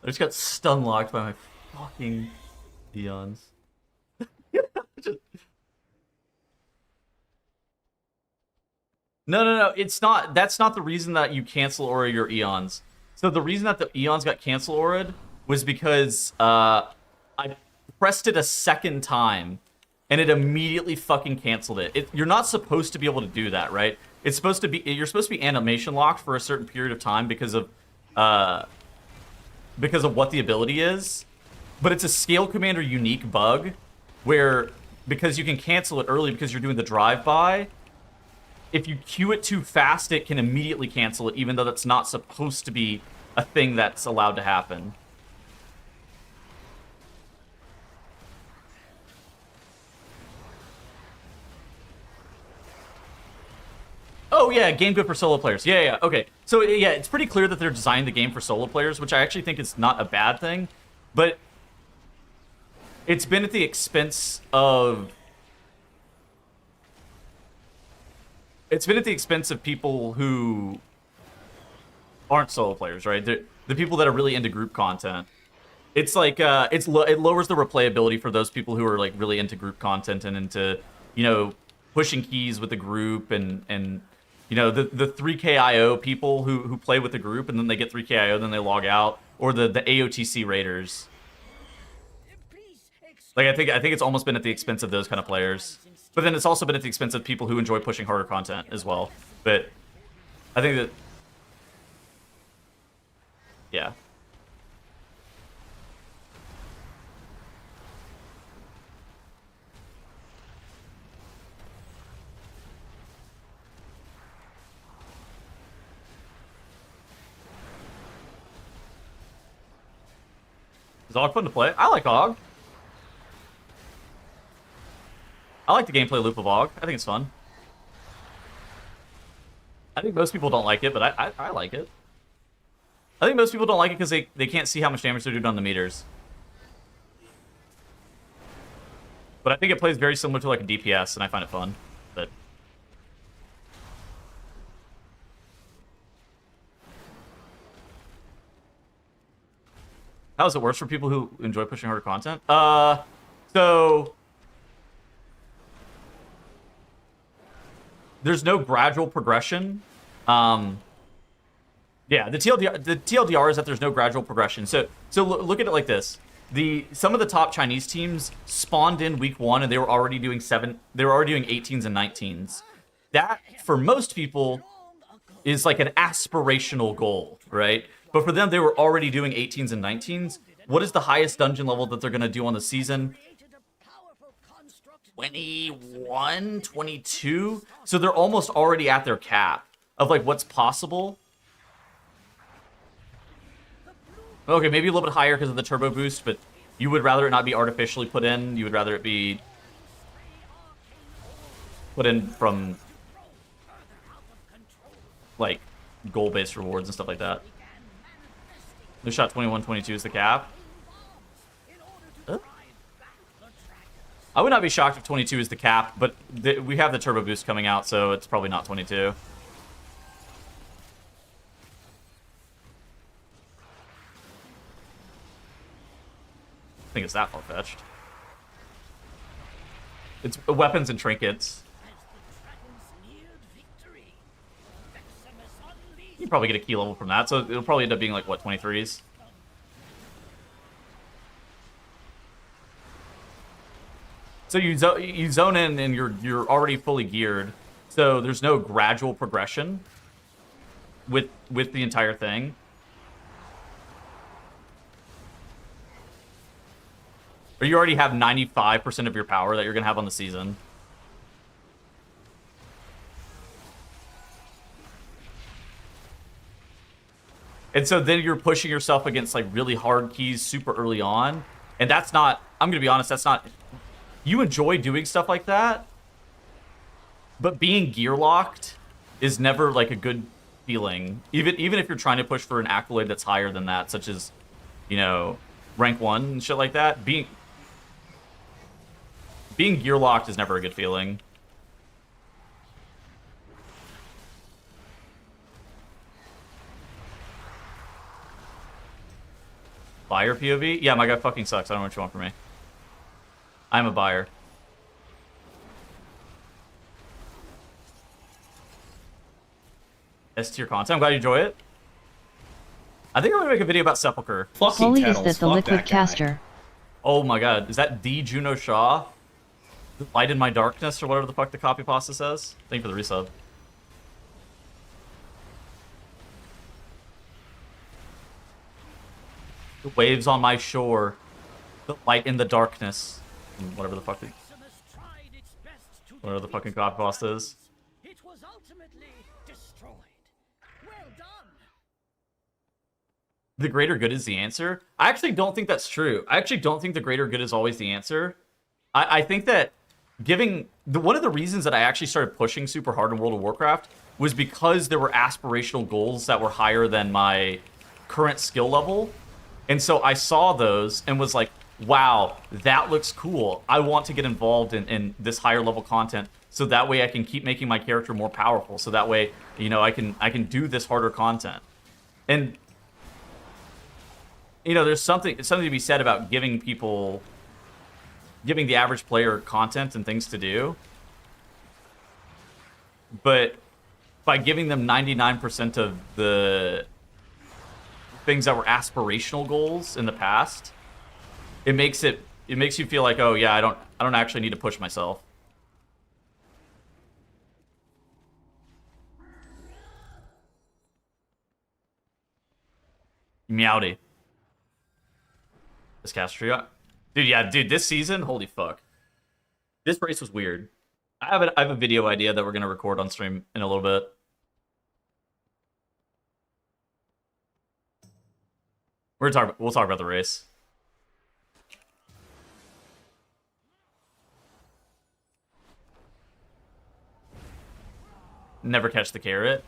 I just got stun locked by my fucking Eons. Just... No, it's not. That's not the reason that you cancel aura your Eons. So the reason that the Eons got cancel aura'd was because I pressed it a second time and it immediately fucking canceled it. You're not supposed to be able to do that, right? It's supposed to be, you're supposed to be animation locked for a certain period of time because of what the ability is. But it's a scale commander unique bug where because you can cancel it early because you're doing the drive-by, if you queue it too fast, it can immediately cancel it, even though that's not supposed to be a thing that's allowed to happen. Oh, yeah, game good for solo players. Yeah, okay. So, yeah, it's pretty clear that they're designing the game for solo players, which I actually think is not a bad thing. But it's been at the expense of... It's been at the expense of people who aren't solo players, right? The people that are really into group content. It's like, it lowers the replayability for those people who are, like, really into group content and into, you know, pushing keys with the group and you know, the 3KIO people who play with the group and then they get 3KIO, then they log out, or the AOTC raiders. Like, I think it's almost been at the expense of those kind of players. But then it's also been at the expense of people who enjoy pushing harder content as well. But I think that... Yeah. Is Og fun to play? I like Og. I like the gameplay loop of Og. I think it's fun. I think most people don't like it, but I like it. I think most people don't like it because they can't see how much damage they're doing on the meters. But I think it plays very similar to like a DPS, and I find it fun. But how is it worse for people who enjoy pushing harder content? So there's no gradual progression. Yeah, the TLDR is that there's no gradual progression. So look at it like this. Some of the top Chinese teams spawned in week 1 and they were already doing 18s and 19s. That for most people is like an aspirational goal, right? But for them, they were already doing 18s and 19s. What is the highest dungeon level that they're going to do on the season? 21, 22? So they're almost already at their cap of like what's possible. Okay, maybe a little bit higher because of the turbo boost, but you would rather it not be artificially put in. You would rather it be put in from like goal-based rewards and stuff like that. No shot 21, 22 is the cap. I would not be shocked if 22 is the cap, but we have the turbo boost coming out, so it's probably not 22. I think it's that far-fetched. It's weapons and trinkets. You can probably get a key level from that, so it'll probably end up being like, what, 23s? So you zone in and you're already fully geared, so there's no gradual progression with the entire thing. Or you already have 95% of your power that you're going to have on the season. And so then you're pushing yourself against like really hard keys super early on. And that's not, I'm going to be honest, that's not, you enjoy doing stuff like that. But being gear locked is never like a good feeling. Even if you're trying to push for an accolade that's higher than that, such as, you know, rank 1 and shit like that. Being gear locked is never a good feeling. Buyer POV? Yeah, my guy fucking sucks. I don't know what you want from me. I'm a buyer. S tier content. I'm glad you enjoy it. I think I'm gonna make a video about Sepulcher. Fucking Holy Tettles, is that the fuck liquid that guy. caster? Oh my god, is that the Juno Shaw? Light in my darkness, or whatever the fuck the copy pasta says? Thank you for the resub. The waves on my shore. The light in the darkness. And whatever the fuck. Whatever the fucking god boss is. It was ultimately destroyed. Well done. The greater good is the answer. I actually don't think that's true. I actually don't think the greater good is always the answer. I think that one of the reasons that I actually started pushing super hard in World of Warcraft was because there were aspirational goals that were higher than my current skill level. And so I saw those and was like, wow, that looks cool. I want to get involved in this higher level content so that way I can keep making my character more powerful. So that way, you know, I can do this harder content. And you know, there's something to be said about giving the average player content and things to do. But by giving them 99% of the things that were aspirational goals in the past, it makes you feel like, oh yeah, I don't actually need to push myself. Meowdy. This Castria. Dude, this season, holy fuck. This race was weird. I have a video idea that we're gonna record on stream in a little bit. We'll talk about the race. Never catch the carrot.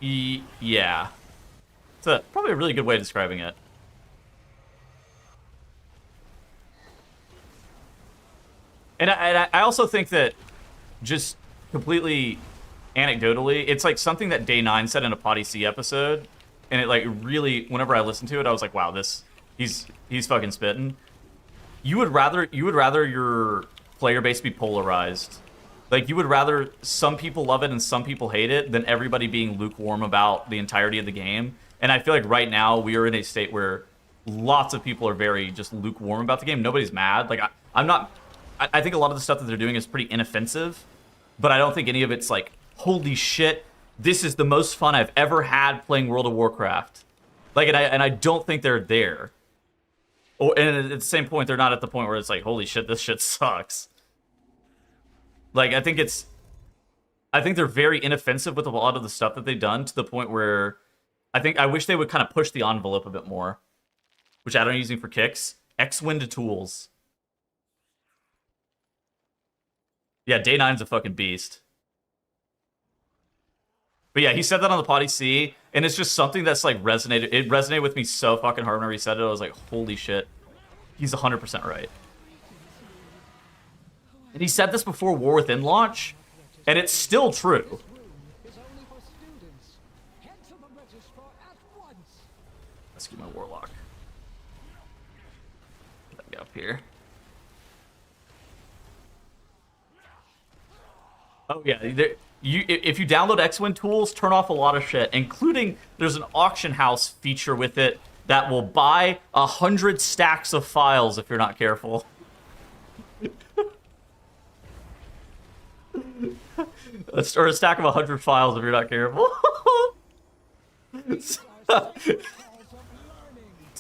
Yeah. It's probably a really good way of describing it. And I also think that, just completely anecdotally, it's like something that Day 9 said in a Potty C episode, and it like really, whenever I listened to it, I was like, wow, he's fucking spitting. You would rather your player base be polarized. Like, you would rather some people love it and some people hate it than everybody being lukewarm about the entirety of the game. And I feel like right now we are in a state where lots of people are very just lukewarm about the game. Nobody's mad. Like, I think a lot of the stuff that they're doing is pretty inoffensive, but I don't think any of it's like, holy shit, this is the most fun I've ever had playing World of Warcraft. Like, and I don't think they're there. And at the same point, they're not at the point where it's like, holy shit, this shit sucks. Like, I think they're very inoffensive with a lot of the stuff that they've done, to the point where I wish they would kind of push the envelope a bit more. Which add-on using for kicks. X-Wind tools. Yeah, Day 9's a fucking beast. But yeah, he said that on the Potty C, and it's just something that's like resonated. It resonated with me so fucking hard whenever he said it. I was like, holy shit. He's 100% right. And he said this before War Within launch, and it's still true. Let's get my Warlock. Let me get up here. Oh yeah, if you download X-Wind tools, turn off a lot of shit, including there's an auction house feature with it that will buy 100 stacks of files if you're not careful. Or a stack of 100 files if you're not careful.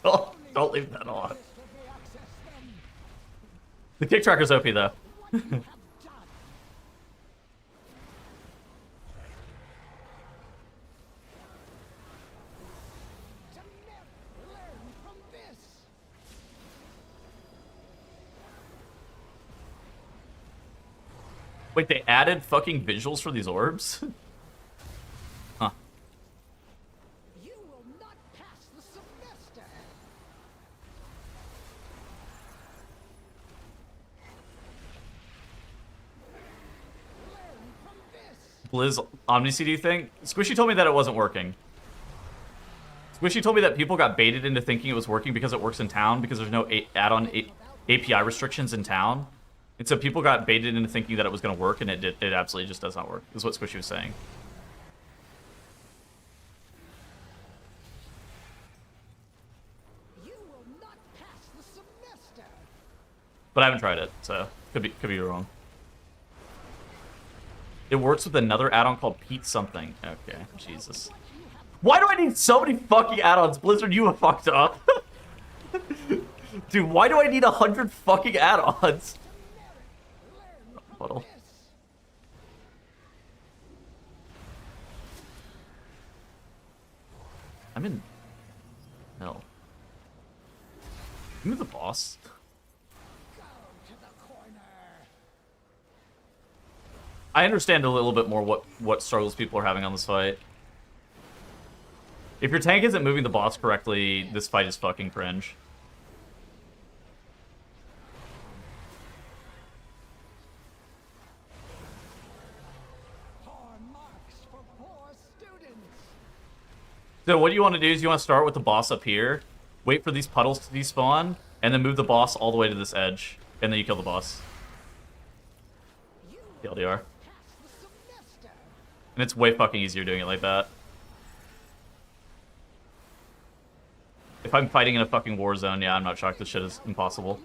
don't leave that on. The kick tracker's OP though. Wait, they added fucking visuals for these orbs? Huh. You will not pass the semester. Blizz Omni CD thing? Squishy told me that it wasn't working. Squishy told me that people got baited into thinking it was working because it works in town, because there's no add-on API restrictions in town. And so people got baited into thinking that it was going to work, and it absolutely just does not work, is what Squishy was saying. You will not pass the semester. But I haven't tried it, so could be wrong. It works with another add-on called Pete something. Okay, Jesus. Why do I need so many fucking add-ons? Blizzard, you have fucked up. Dude, why do I need 100 fucking add-ons? Puddle. I'm in hell. Move the boss. I understand a little bit more what struggles people are having on this fight. If your tank isn't moving the boss correctly, this fight is fucking cringe. So what you want to do is you want to start with the boss up here, wait for these puddles to despawn, and then move the boss all the way to this edge, and then you kill the boss. TLDR. And it's way fucking easier doing it like that. If I'm fighting in a fucking war zone, yeah, I'm not shocked this shit is impossible.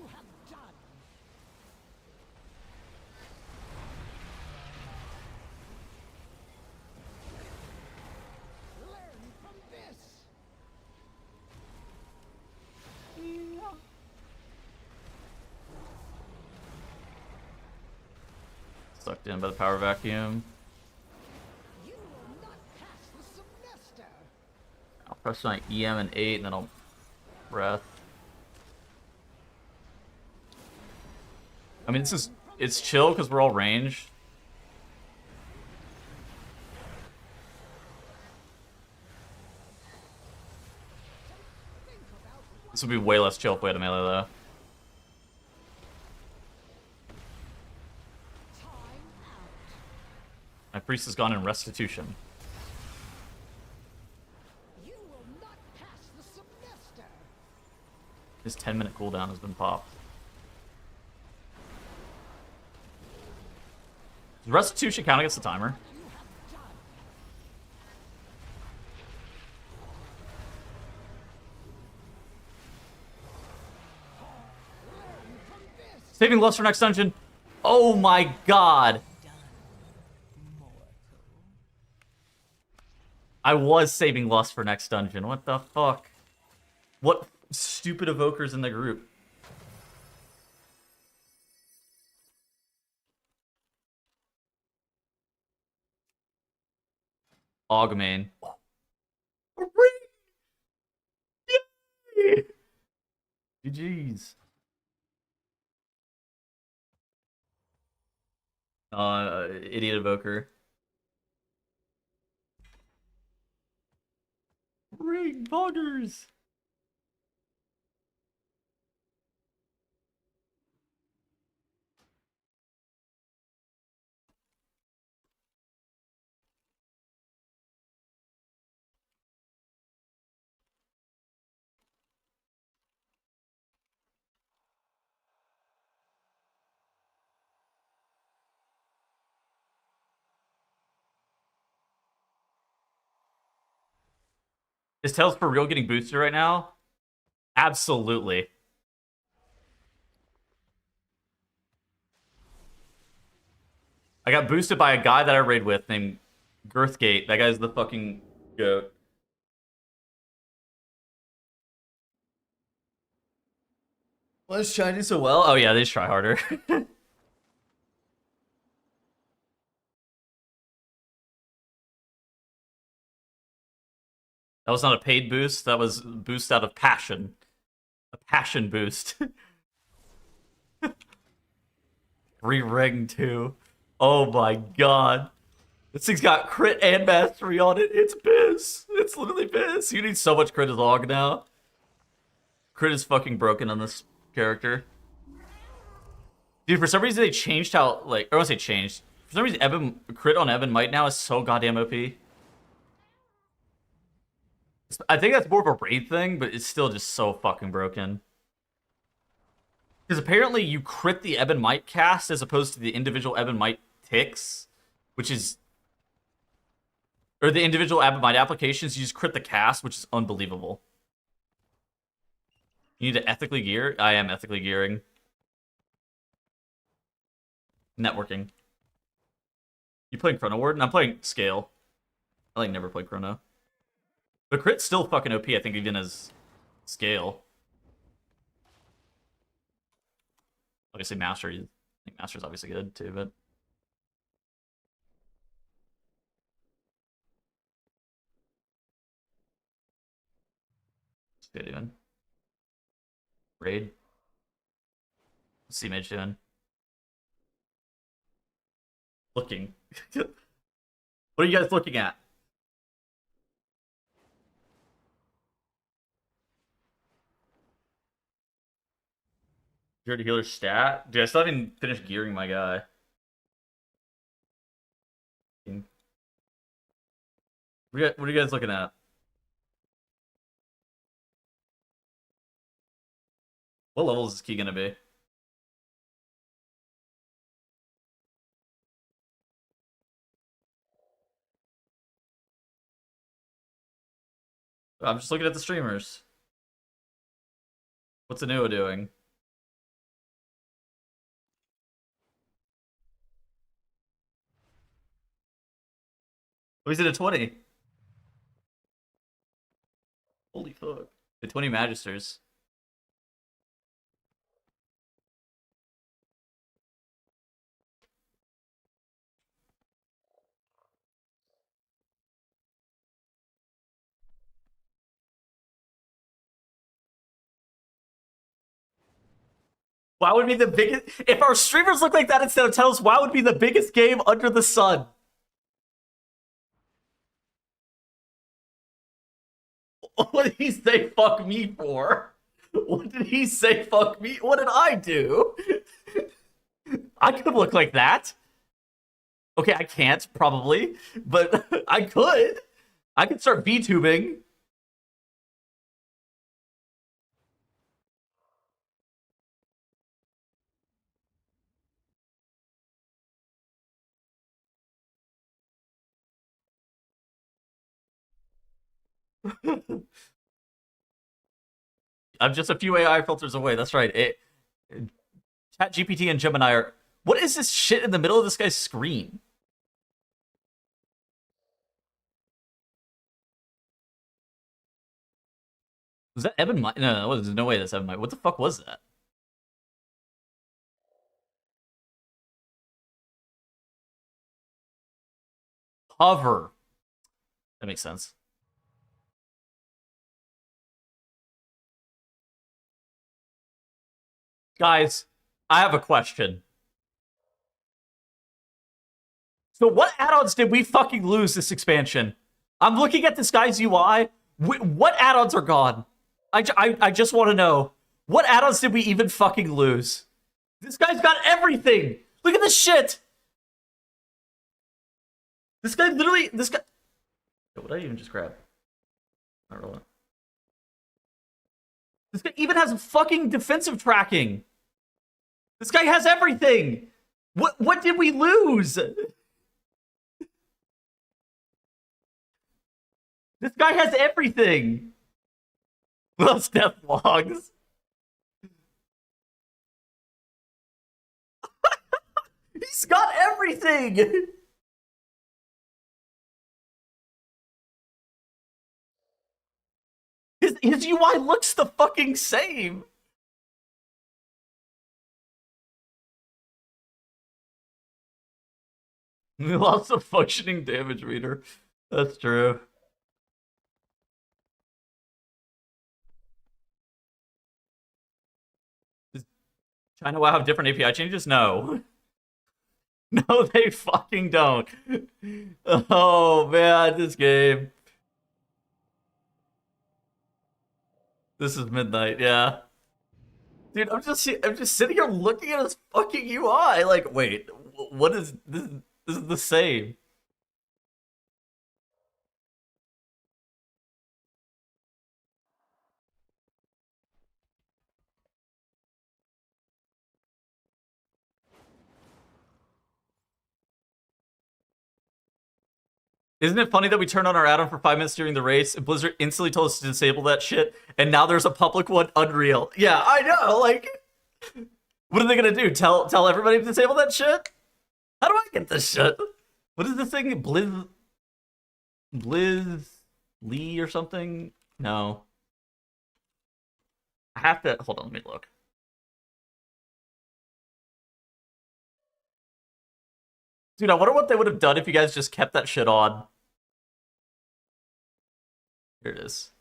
Sucked in by the power vacuum. I'll press my EM and 8 and then I'll breath. I mean, it's chill because we're all ranged. This would be way less chill if we had a melee though. My priest has gone in restitution. His 10-minute cooldown has been popped. Does restitution count against the timer? Saving lust for next dungeon. Oh my god. I was saving lust for next dungeon. What the fuck? What stupid evokers in the group? Augmain. GG's. Idiot evoker. Ring buggers. Is Tails for real getting boosted right now? Absolutely. I got boosted by a guy that I raid with named Girthgate. That guy's the fucking goat. Why is Chinese so well? Oh yeah, they just try harder. That was not a paid boost. That was a boost out of passion. A passion boost. Re-ring too. Oh my god. This thing's got crit and mastery on it. It's biz. It's literally biz. You need so much crit as log now. Crit is fucking broken on this character. Dude, for some reason they changed how, like, I want to say changed. For some reason, crit on Ebon Might now is so goddamn OP. I think that's more of a raid thing, but it's still just so fucking broken. Because apparently you crit the Ebon Might cast as opposed to the individual Ebon Might ticks, which is... Or the individual Ebon Might applications, you just crit the cast, which is unbelievable. You need to ethically gear? I am ethically gearing. Networking. You playing Chrono Ward? And I'm playing Scale. I like never played Chrono. But crit's still fucking OP, I think, even as Scale. Obviously, Master. I think Master's obviously good, too, but... What's he doing? Raid. What's C-Mage doing? Looking. What are you guys looking at? Gear to healer stat? Dude, I still haven't finished gearing my guy. What are you guys looking at? What level is this key gonna be? I'm just looking at the streamers. What's Anua doing? Oh, he's at a 20. Holy fuck. The 20 Magisters. WoW would be the biggest. If our streamers look like that instead of titles, WoW would be the biggest game under the sun. What did he say fuck me for? What did he say fuck me? What did I do? I could look like that. Okay, I can't, probably, but I could. I could start VTubing. I'm just a few AI filters away. That's right. ChatGPT and Gemini are. What is this shit in the middle of this guy's screen? Was that Evan? No, there's no way that's Evan. What the fuck was that? Hover. That makes sense. Guys, I have a question. So what add-ons did we fucking lose this expansion? I'm looking at this guy's UI. What add-ons are gone? I just want to know. What add-ons did we even fucking lose? This guy's got everything. Look at this shit. This guy literally... What did I even just grab? Not really. This guy even has fucking defensive tracking. This guy has everything. What did we lose? This guy has everything. Well, step logs. He's got everything. His UI looks the fucking same. We lost a functioning damage meter. That's true. Does China WoW have different API changes? No. No, they fucking don't. Oh man, this game. This is midnight, yeah. Dude, I'm just sitting here looking at his fucking UI. Like, wait, what is this? This is the same. Isn't it funny that we turned on our add-on for 5 minutes during the race and Blizzard instantly told us to disable that shit, and now there's a public one? Unreal. Yeah, I know. Like, what are they gonna do? Tell everybody to disable that shit? How do I get this shit? What is this thing? Blizz Lee or something? No. I have to hold on. Let me look. Dude, I wonder what they would have done if you guys just kept that shit on. Here it is.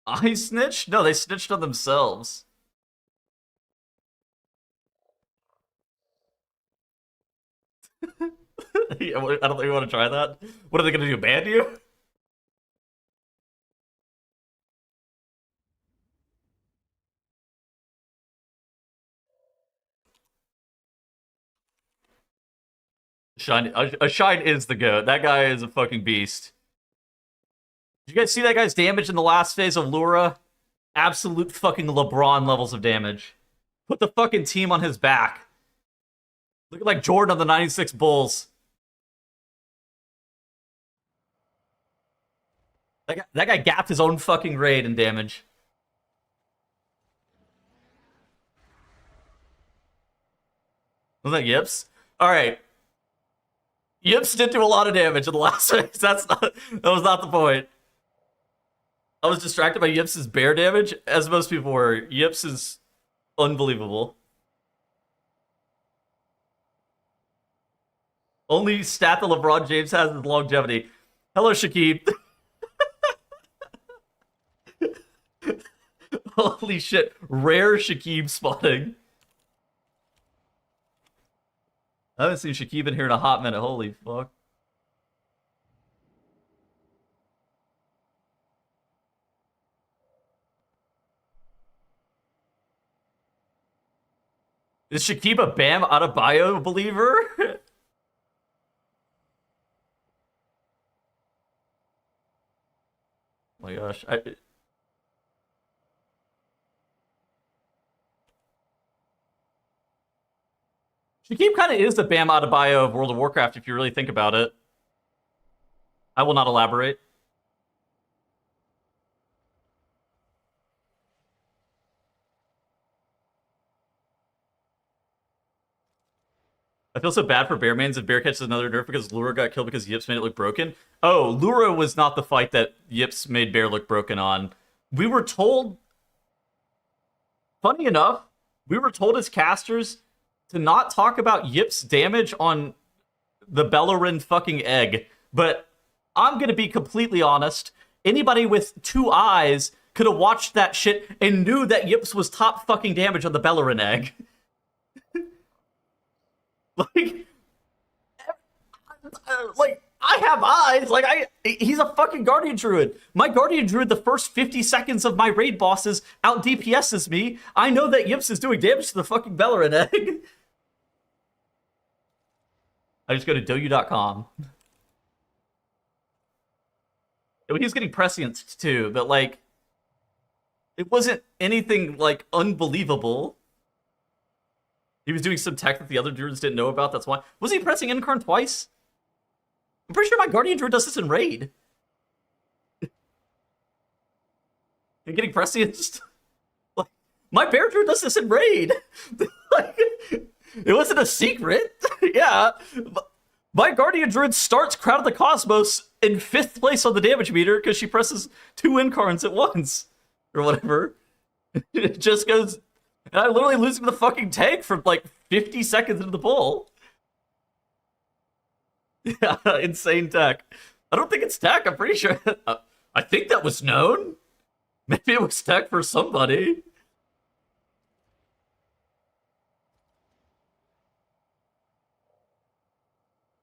I snitched? No, they snitched on themselves. Yeah, I don't think we want to try that. What are they gonna do? Ban you? Shine, a Shine is the goat. That guy is a fucking beast. Did you guys see that guy's damage in the last phase of Lura? Absolute fucking LeBron levels of damage. Put the fucking team on his back. Look like Jordan on the 96 Bulls. That guy gapped his own fucking raid in damage. Was that Yips? Alright. Yips did do a lot of damage in the last phase. That was not the point. I was distracted by Yips' bear damage, as most people were. Yips is unbelievable. Only stat that LeBron James has is longevity. Hello, Shaquille. Holy shit. Rare Shakib spotting. I haven't seen Shakib in here in a hot minute. Holy fuck. Is Shakib a Bam Adebayo believer? Oh my gosh. Shakib kind of is the Bam Adebayo of World of Warcraft if you really think about it. I will not elaborate. I feel so bad for Bearmans if Bear catches another nerf because Lura got killed because Yips made it look broken. Oh, Lura was not the fight that Yips made Bear look broken on. We were told... Funny enough, we were told as casters to not talk about Yips' damage on the Bellerin fucking egg. But I'm gonna be completely honest. Anybody with 2 eyes could have watched that shit and knew that Yips was top fucking damage on the Bellerin egg. Like, I have eyes. He's a fucking Guardian Druid. My Guardian Druid, the first 50 seconds of my raid bosses out DPSs me. I know that Yips is doing damage to the fucking Bellerin egg. I just go to doyu.com. He's getting prescience too, but like, it wasn't anything like unbelievable. He was doing some tech that the other druids didn't know about, that's why. Was he pressing Incarn twice? I'm pretty sure my Guardian Druid does this in Raid. You're getting prescienced? Like, my Bear Druid does this in Raid. Like, it wasn't a secret. Yeah. My Guardian Druid starts Crown of the Cosmos in 5th place on the damage meter because she presses 2 Incarns at once. Or whatever. It just goes... And I'm literally losing the fucking tank for like 50 seconds into the pull. Yeah, insane tech. I don't think it's tech, I'm pretty sure. I think that was known. Maybe it was tech for somebody.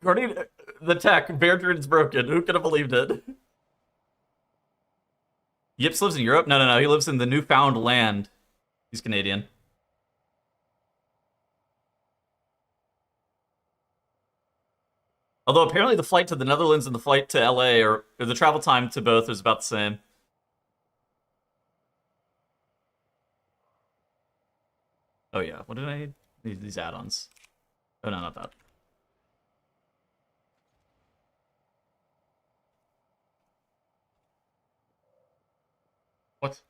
Guardian, the tech, Bear Druid's broken. Who could have believed it? Yips lives in Europe? No. He lives in the Newfound Land. He's Canadian. Although apparently the flight to the Netherlands and the flight to LA, or the travel time to both is about the same. Oh yeah, what did I need? These add-ons. Oh no, not that. What?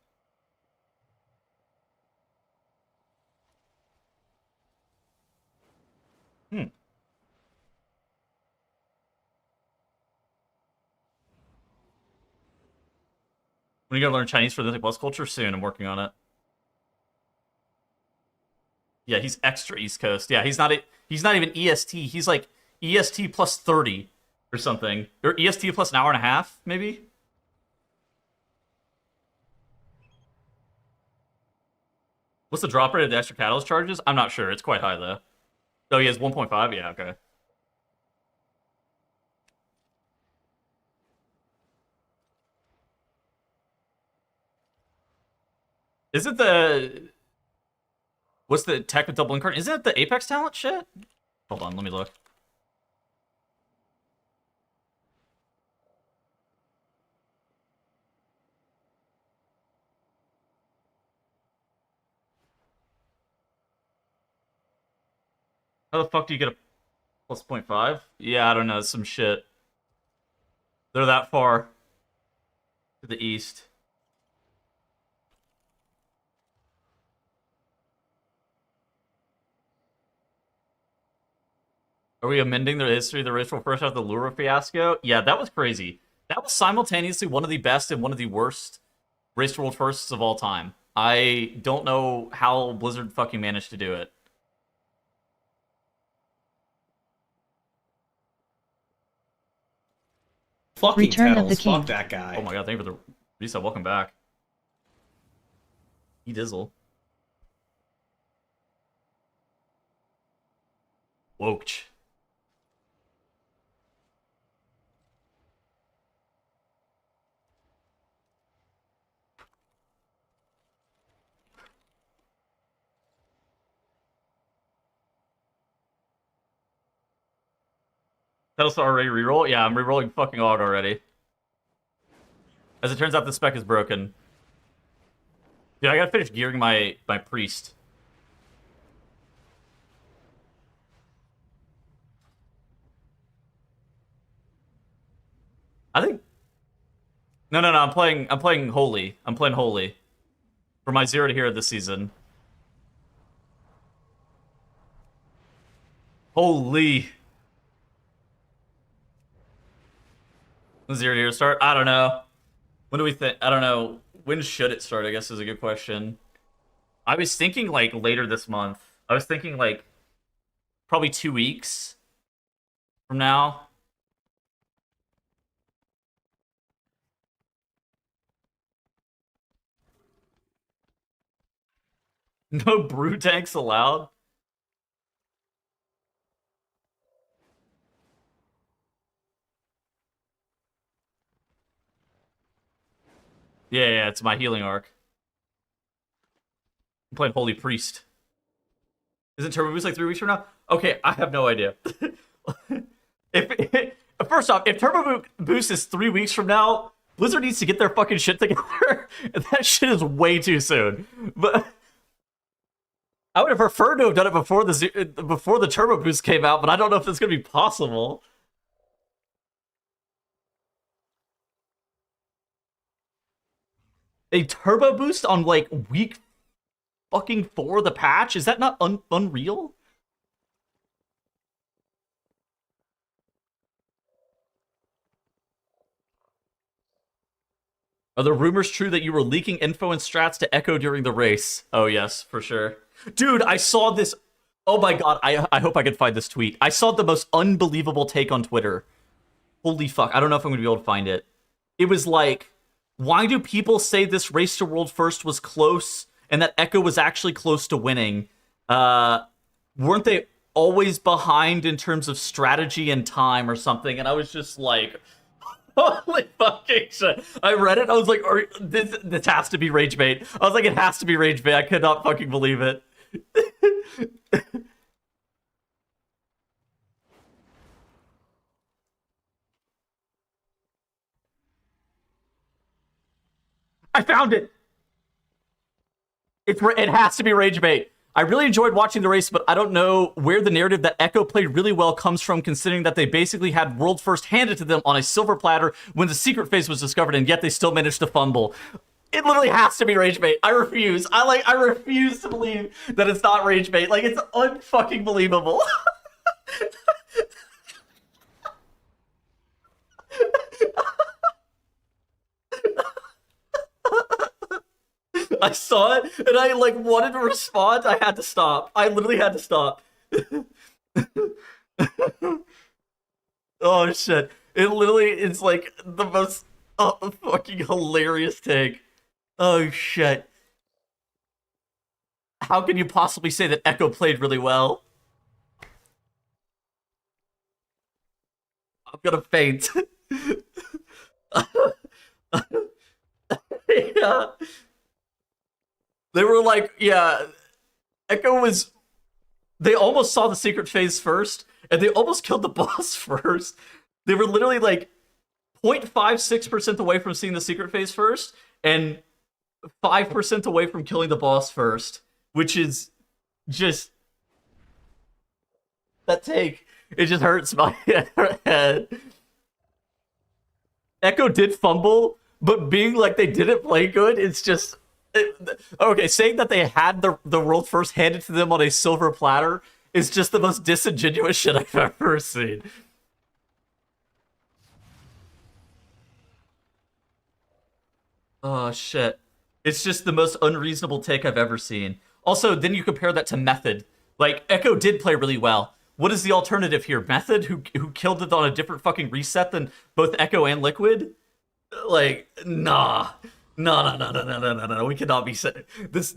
Hmm. When are you gonna learn Chinese for the West culture? Soon, I'm working on it. Yeah, he's extra East Coast. Yeah, he's not even EST. He's like EST plus 30 or something. Or EST plus an hour and a half, maybe? What's the drop rate of the extra catalyst charges? I'm not sure. It's quite high though. Oh, he has 1.5. Yeah, okay. Is it the... What's the tech with double incarnate? Isn't it the Apex talent shit? Hold on, let me look. How the fuck do you get a plus 0.5? Yeah, I don't know. Some shit. They're that far to the east. Are we amending the history of the ritual first after the Lura fiasco? Yeah, that was crazy. That was simultaneously one of the best and one of the worst Race to World Firsts of all time. I don't know how Blizzard fucking managed to do it. Fucking Return of the Tettles, King. fuck that guy. Oh my god, thank you for the reset. Welcome back. E-Dizzle. Wokech. Tettles already reroll? Yeah, I'm rerolling fucking Aug already. As it turns out, the spec is broken. Dude, I gotta finish gearing my priest. I think... No, I'm playing Holy. I'm playing Holy. For my 0 to hero this season. Holy. 0 to hero start? I don't know. When do we think? I don't know. When should it start, I guess, is a good question. I was thinking, like, later this month. I was thinking, like, probably 2 weeks from now. No brew tanks allowed? Yeah, it's my healing arc. I'm playing Holy Priest. Isn't Turbo Boost like 3 weeks from now? Okay, I have no idea. if First off, if Turbo Boost is 3 weeks from now, Blizzard needs to get their fucking shit together. That shit is way too soon. But I would have preferred to have done it before the Turbo Boost came out, but I don't know if it's gonna be possible. A Turbo Boost on like week fucking 4 of the patch? Is that not unreal? Are the rumors true that you were leaking info and strats to Echo during the race? Oh, yes, for sure. Dude, I saw this. Oh my god, I hope I can find this tweet. I saw the most unbelievable take on Twitter. Holy fuck, I don't know if I'm going to be able to find it. It was like, why do people say this Race to World First was close and that Echo was actually close to winning? Weren't they always behind in terms of strategy and time or something? And I was just like... Holy fucking shit. I read it, I was like, this has to be rage bait. I was like, it has to be rage bait. I could not fucking believe it. I found it! It has to be rage bait. I really enjoyed watching the race, but I don't know where the narrative that Echo played really well comes from, considering that they basically had world first handed to them on a silver platter when the secret phase was discovered, and yet they still managed to fumble. It literally has to be rage bait. I refuse. I refuse to believe that it's not rage bait. Like, it's unfucking believable. I saw it, and I, like, wanted to respond. I had to stop. I literally had to stop. Oh, shit. It literally is, like, the most fucking hilarious take. Oh, shit. How can you possibly say that Echo played really well? I'm gonna faint. Yeah. They were like, yeah, Echo was. They almost saw the secret phase first, and they almost killed the boss first. They were literally like 0.56% away from seeing the secret phase first, and 5% away from killing the boss first, which is just. That take, it just hurts my head. Echo did fumble, but being like they didn't play good, it's just. Okay, saying that they had the world first handed to them on a silver platter is just the most disingenuous shit I've ever seen. Oh, shit. It's just the most unreasonable take I've ever seen. Also, then you compare that to Method. Like, Echo did play really well. What is the alternative here? Method, who killed it on a different fucking reset than both Echo and Liquid? Like, nah. No. We cannot be this shit. This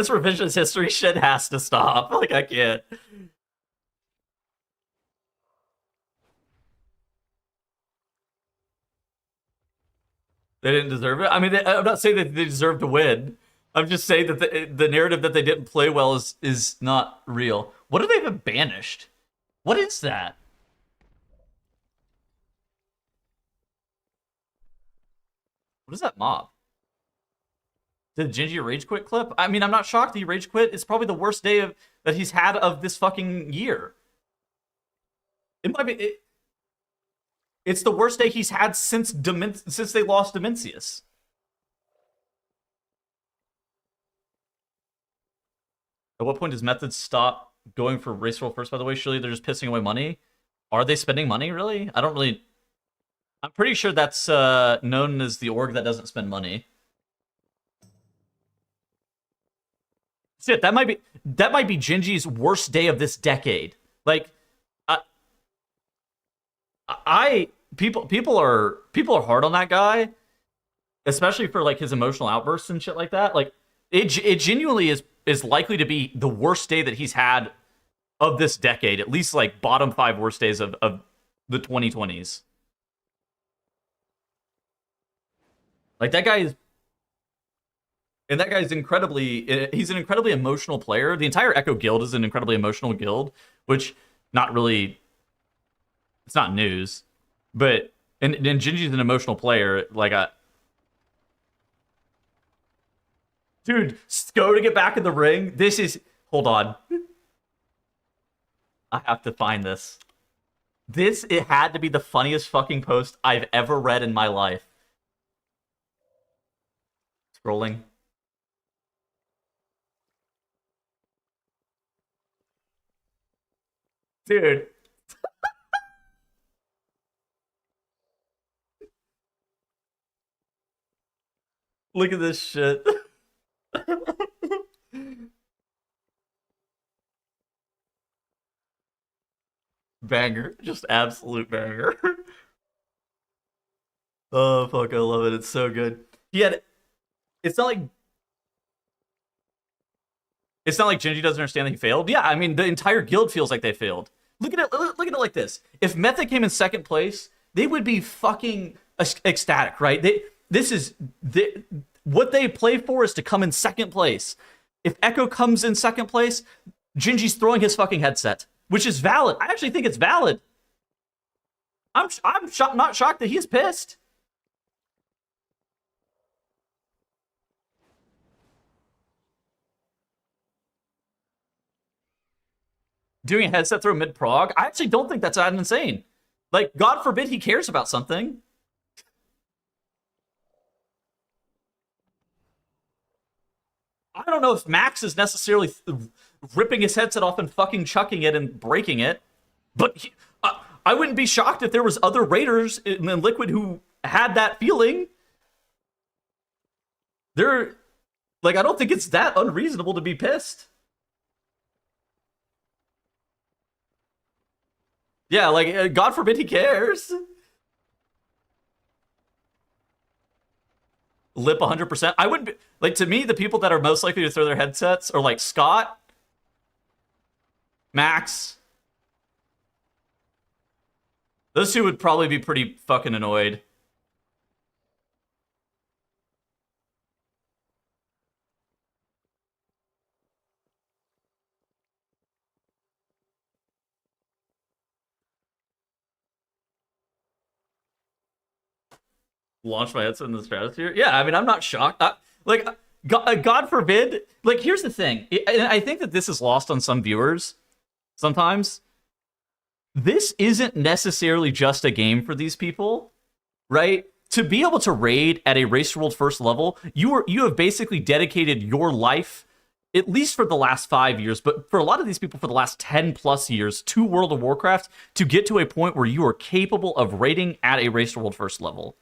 revisionist history shit has to stop. Like, I can't. They didn't deserve it. I mean, I'm not saying that they deserve to win. I'm just saying that the narrative that they didn't play well is not real. What have they even banished? What is that? What is that mob? Did Gingy rage quit clip? I mean, I'm not shocked he rage quit. It's probably the worst day that he's had of this fucking year. It might be. It's the worst day he's had since they lost Dimensius. At what point does Method stop going for race roll first, by the way? Surely they're just pissing away money. Are they spending money, really? I don't really... I'm pretty sure that's known as the org that doesn't spend money. Shit, that might be Gingy's worst day of this decade. Like, people are hard on that guy, especially for like his emotional outbursts and shit like that. Like, it genuinely is likely to be the worst day that he's had of this decade. At least like bottom 5 worst days of the 2020s. Like, that guy is. And that guy's he's an incredibly emotional player. The entire Echo guild is an incredibly emotional guild, which not really, it's not news. But, and Gingy's an emotional player. Like, dude, Sko to get back in the ring. This is, hold on. I have to find this. It had to be the funniest fucking post I've ever read in my life. Scrolling. Dude. Look at this shit. Banger. Just absolute banger. Oh, fuck, I love it. It's so good. It's not like Gingy doesn't understand that he failed. Yeah, I mean, the entire guild feels like they failed. Look at it like this. If Mythic came in second place, they would be fucking ecstatic, right? What they play for is to come in second place. If Echo comes in second place, Gingy's throwing his fucking headset, which is valid. I actually think it's valid. I'm not shocked that he's pissed. Doing a headset throw mid-prog, I actually don't think that's that insane. Like, God forbid he cares about something. I don't know if Max is necessarily ripping his headset off and fucking chucking it and breaking it, but I wouldn't be shocked if there was other Raiders in Liquid who had that feeling. I don't think it's that unreasonable to be pissed. Yeah, like, God forbid he cares. lip 100%. I wouldn't be, like, to me, the people that are most likely to throw their headsets are like Scott, Max. Those two would probably be pretty fucking annoyed. Launch my headset in the stratosphere. Yeah, I mean, I'm not shocked. God forbid. Like, here's the thing. And I think that this is lost on some viewers sometimes. This isn't necessarily just a game for these people, right? To be able to raid at a Race World First level, you have basically dedicated your life, at least for the last 5 years, but for a lot of these people for the last 10 plus years, to World of Warcraft to get to a point where you are capable of raiding at a Race World First level.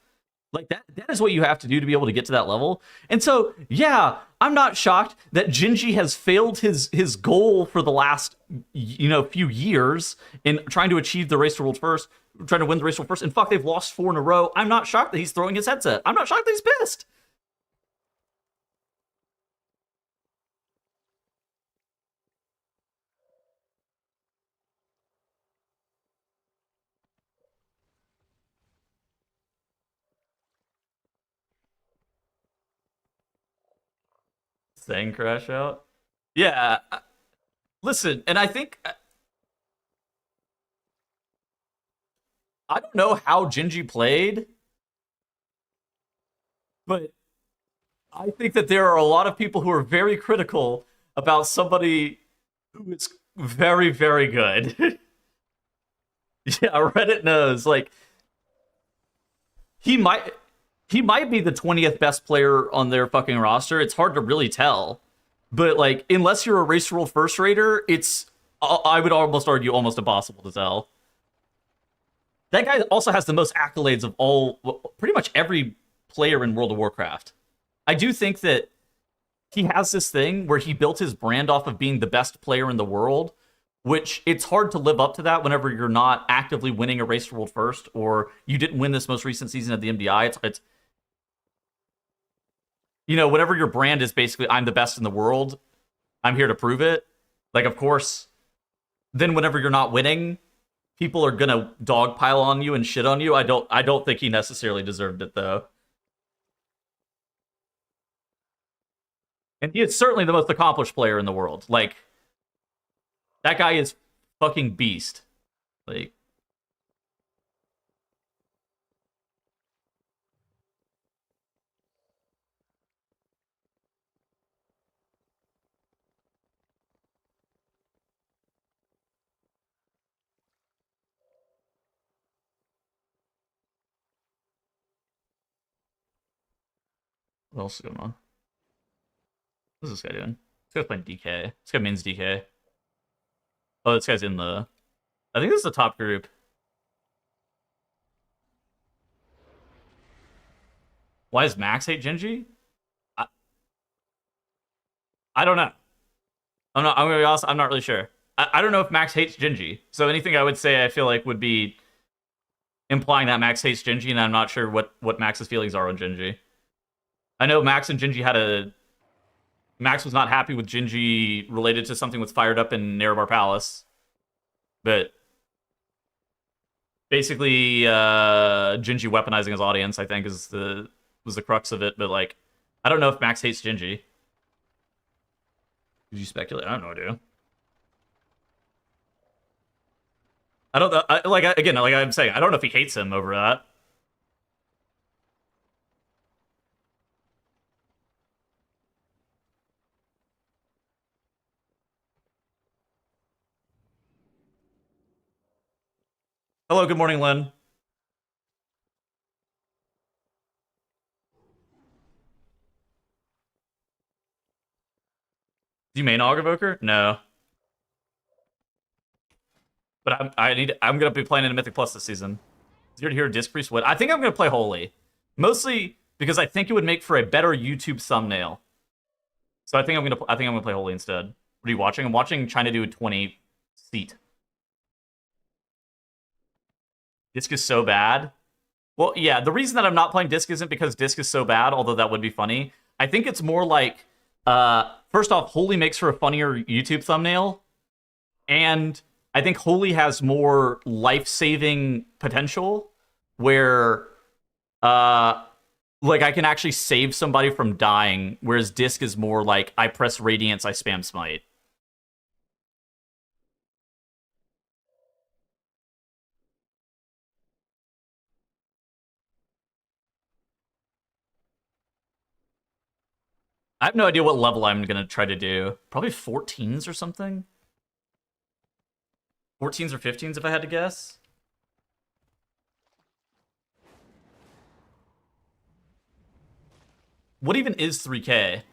Like, that is what you have to do to be able to get to that level. And so, yeah, I'm not shocked that Gingy has failed his goal for the last, few years in trying to achieve the Race to World First, trying to win the Race to World First. And fuck, they've lost 4 in a row. I'm not shocked that he's throwing his headset. I'm not shocked that he's pissed. Saying crash out. Yeah. Listen, and I think I don't know how Gingy played, but I think that there are a lot of people who are very critical about somebody who is very, very good. Yeah, Reddit knows. Like, he might be the 20th best player on their fucking roster. It's hard to really tell. But, like, unless you're a Race World First raider, it's, I would almost argue, almost impossible to tell. That guy also has the most accolades of pretty much every player in World of Warcraft. I do think that he has this thing where he built his brand off of being the best player in the world, which it's hard to live up to that whenever you're not actively winning a Race to World First, or you didn't win this most recent season at the MDI. It's whenever your brand is basically, I'm the best in the world, I'm here to prove it. Like, of course, then whenever you're not winning, people are gonna dogpile on you and shit on you. I don't think he necessarily deserved it, though. And he is certainly the most accomplished player in the world. Like, that guy is fucking beast. Like, what else is going on? What is this guy doing? This guy's playing DK. This guy means DK. Oh, this guy's in the... I think this is the top group. Why does Max hate Gingy? I don't know. I'm gonna be honest, I'm not really sure. I don't know if Max hates Gingy. So anything I would say, I feel like, would be implying that Max hates Gingy, and I'm not sure what Max's feelings are on Gingy. I know Max and Gingy Max was not happy with Gingy related to something that's fired up in Nerebar Palace. But basically, Gingy weaponizing his audience, I think, was the crux of it. But, like, I don't know if Max hates Gingy. Did you speculate? I don't know, dude. I don't know. Like I'm saying, I don't know if he hates him over that. Hello, good morning, Lynn. Do you main Aug Evoker? No. But I'm gonna be playing in a Mythic Plus this season. You're to hear Disc Priest. What? I think I'm gonna play Holy, mostly because I think it would make for a better YouTube thumbnail. So I think I'm gonna play Holy instead. What are you watching? I'm watching China do a 20 seat. Disc is so bad. Well, yeah, the reason that I'm not playing Disc isn't because Disc is so bad, although that would be funny. I think it's more like, first off, Holy makes for a funnier YouTube thumbnail, and I think Holy has more life-saving potential, where, like, I can actually save somebody from dying, whereas Disc is more like, I press Radiance, I spam Smite. I have no idea what level I'm going to try to do. Probably 14s or something? 14s or 15s if I had to guess. What even is 3K?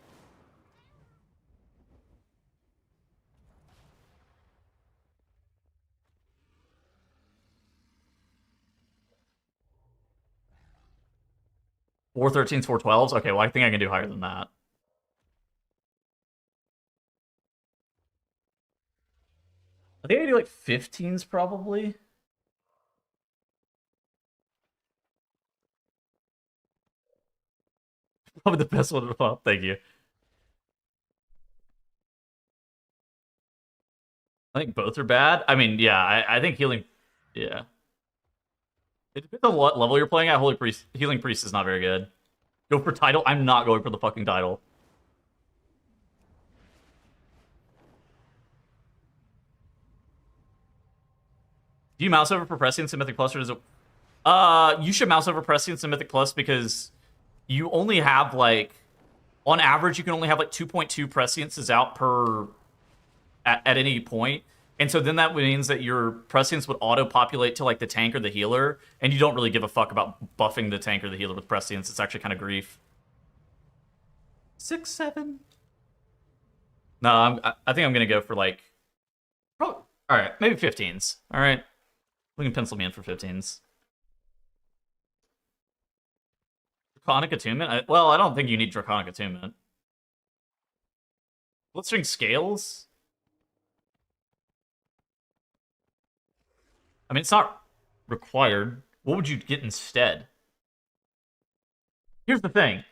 Four 13s, 4 12s? Okay, well, I think I can do higher than that. I think I do like 15s probably. Probably the best one. Well, thank you. I think both are bad. I mean, yeah, I think healing. Yeah. It depends on what level you're playing at. Holy Priest, Healing Priest is not very good. Go for title. I'm not going for the fucking title. Do you mouse over for Prescience in Mythic Plus, or does it? You should mouse over Prescience in Mythic Plus because you only have like, on average, you can only have like 2.2 Presciences out per at any point. And so then that means that your Prescience would auto-populate to like the tank or the healer, and you don't really give a fuck about buffing the tank or the healer with Prescience. It's actually kind of grief. 6, 7. No, I think I'm gonna go for like, all right, maybe 15s. All right, we can pencil me in for 15s. Draconic Attunement? Well, I don't think you need Draconic Attunement. Blitzering Scales? I mean, it's not required. What would you get instead? Here's the thing.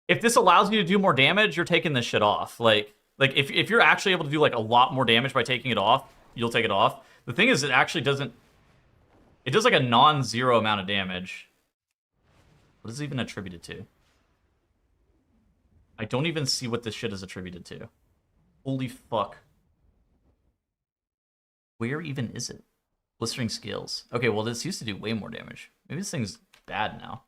If this allows you to do more damage, you're taking this shit off. Like if you're actually able to do like a lot more damage by taking it off, you'll take it off. The thing is, it actually doesn't... It does like a non-zero amount of damage. What is it even attributed to? I don't even see what this shit is attributed to. Holy fuck. Where even is it? Blistering Scales. Okay, well, this used to do way more damage. Maybe this thing's bad now.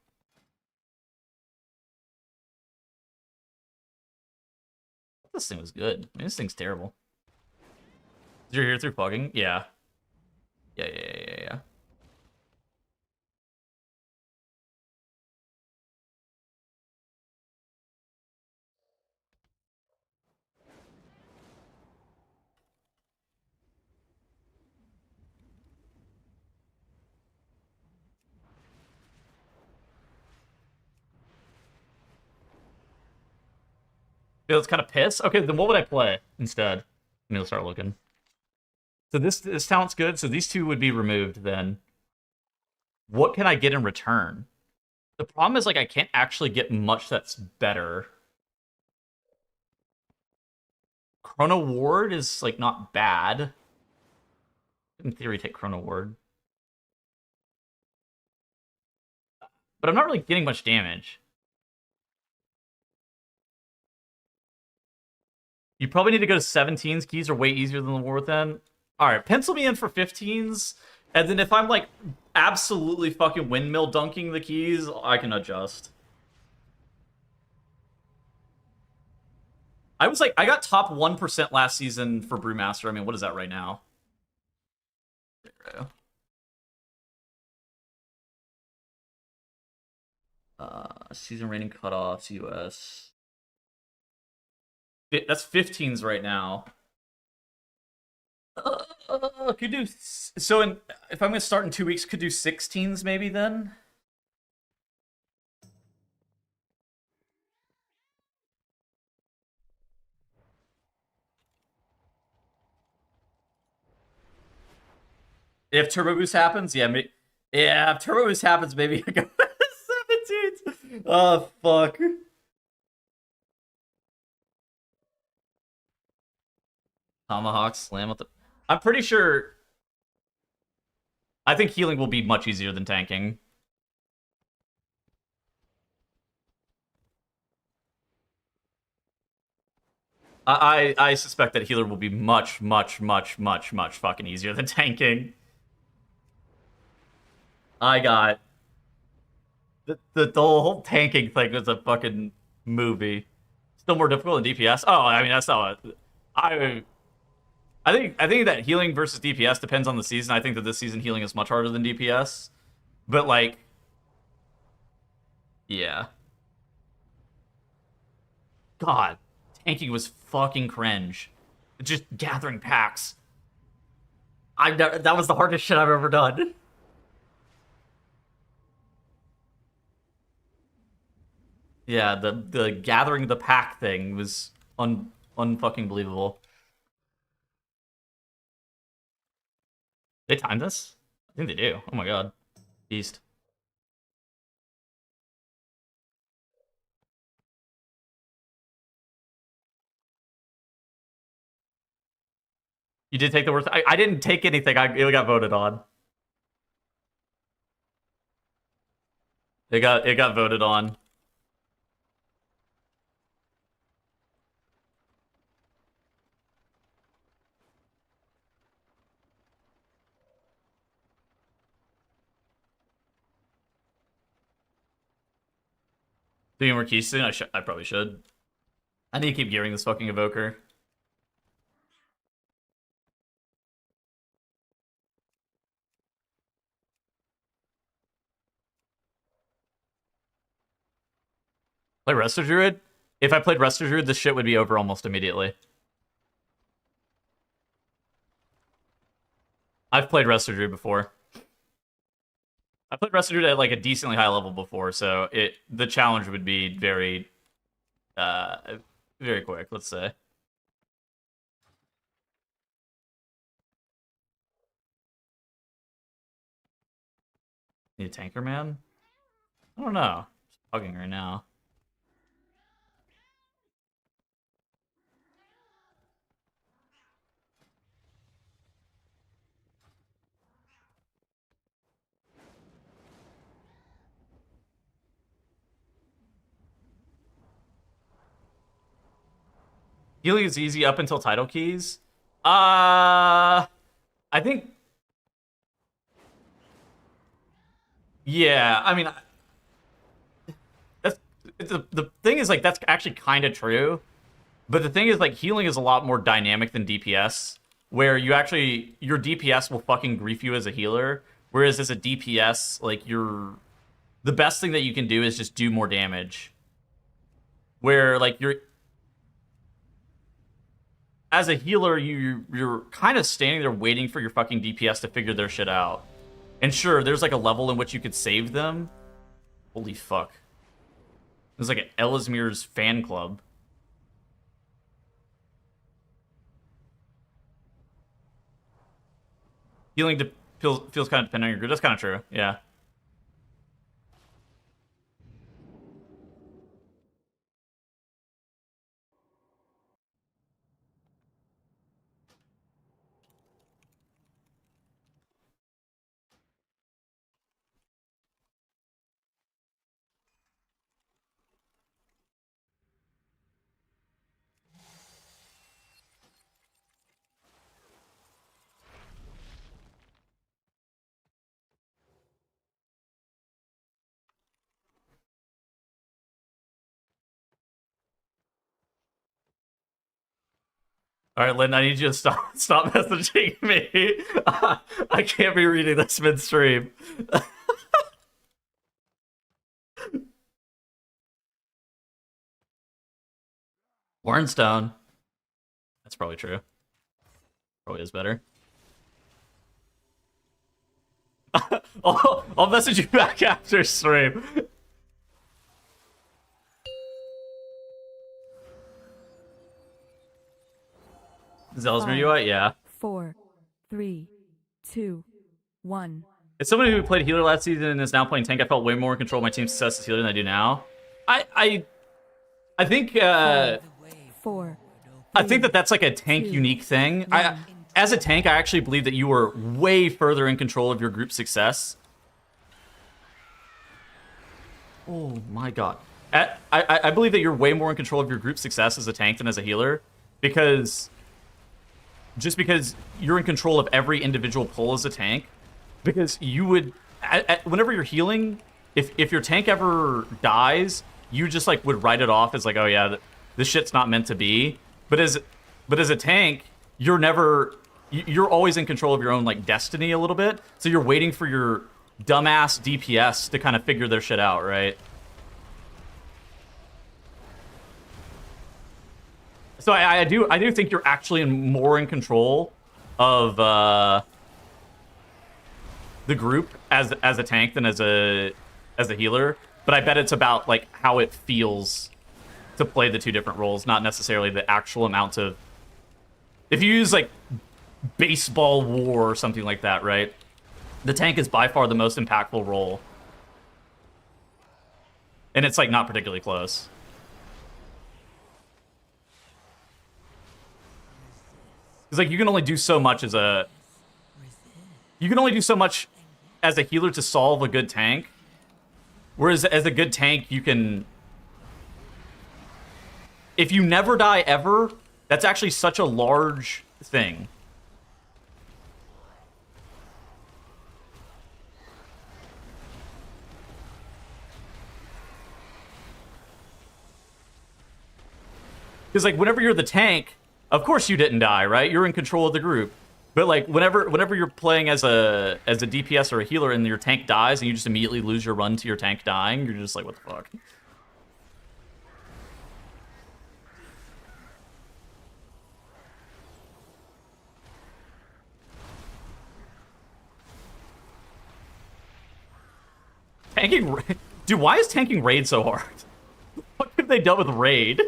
This thing was good. I mean, this thing's terrible. Is your here through plugging? Yeah. Yeah. Feels kind of piss. Okay, then what would I play instead? Let me start looking. So this talent's good. So these two would be removed then. What can I get in return? The problem is like I can't actually get much that's better. Chrono Ward is like not bad. In theory, take Chrono Ward. But I'm not really getting much damage. You probably need to go to 17s. Keys are way easier than the War Within. Alright, pencil me in for 15s. And then if I'm like absolutely fucking windmill dunking the keys, I can adjust. I was like, I got top 1% last season for Brewmaster. I mean, what is that right now? Season rating cutoffs, US. That's 15s right now. Could do so. If I'm gonna start in 2 weeks, could do 16s maybe then. If Turbo Boost happens, yeah, Yeah, if Turbo Boost happens, maybe I go 17. Oh, fuck. Tomahawk slam with the... I'm pretty sure... I think healing will be much easier than tanking. I suspect that healer will be much fucking easier than tanking. I got... The whole tanking thing was a fucking movie. Still more difficult than DPS? Oh, I mean, that's not... I think that healing versus DPS depends on the season. I think that this season healing is much harder than DPS. But, like... Yeah. God. Tanking was fucking cringe. Just gathering packs. That was the hardest shit I've ever done. Yeah, the gathering the pack thing was unfucking believable. They timed this? I think they do. Oh my god. Beast. You did take the worst. I didn't take anything. It got voted on. It got voted on. Doing more keys soon? I probably should. I need to keep gearing this fucking Evoker. Play Resto Druid? If I played Resto Druid, this shit would be over almost immediately. I've played Resto Druid before. I played Resto Druid at like a decently high level before, so the challenge would be very quick, let's say. Need a tanker, man? I don't know. Just bugging right now. Healing is easy up until title keys. I think... Yeah, I mean... The thing is, like, that's actually kind of true. But the thing is, like, healing is a lot more dynamic than DPS. Where you actually... Your DPS will fucking grief you as a healer. Whereas as a DPS, like, the best thing that you can do is just do more damage. Where, like, as a healer, you're kind of standing there waiting for your fucking DPS to figure their shit out. And sure, there's like a level in which you could save them. Holy fuck. There's like an Ellesmere's fan club. Healing feels kind of dependent on your group. That's kind of true, yeah. All right, Lynn, I need you to stop messaging me. I can't be reading this midstream. Warrenstone. That's probably true. Probably is better. I'll message you back after stream. Zelsmer UI? Yeah. 4, 3, 2, 1. As someone who played healer last season and is now playing tank, I felt way more in control of my team's success as healer than I do now. I think I think that that's like a tank unique thing. As a tank, I actually believe that you were way further in control of your group success. Oh my god. I believe that you're way more in control of your group success as a tank than as a healer, because you're in control of every individual pull as a tank. Because you would, whenever you're healing, if your tank ever dies, you just like would write it off as like, oh yeah, this shit's not meant to be. But as a tank, you're always in control of your own like destiny a little bit. So you're waiting for your dumbass DPS to kind of figure their shit out, right? So I do think you're actually more in control of the group as a tank than as a healer, but I bet it's about like how it feels to play the two different roles, not necessarily the actual amount of. If you use like baseball war or something like that, right? The tank is by far the most impactful role, and it's like not particularly close. It's like you can only do so much as a. You can only do so much as a healer to solve a good tank. Whereas as a good tank, you can... If you never die ever, that's actually such a large thing. Because like whenever you're the tank, of course you didn't die, right? You're in control of the group. But like whenever you're playing as a DPS or a healer and your tank dies and you just immediately lose your run to your tank dying, you're just like, what the fuck? Tanking, dude, why is tanking raid so hard? What have they done with raid?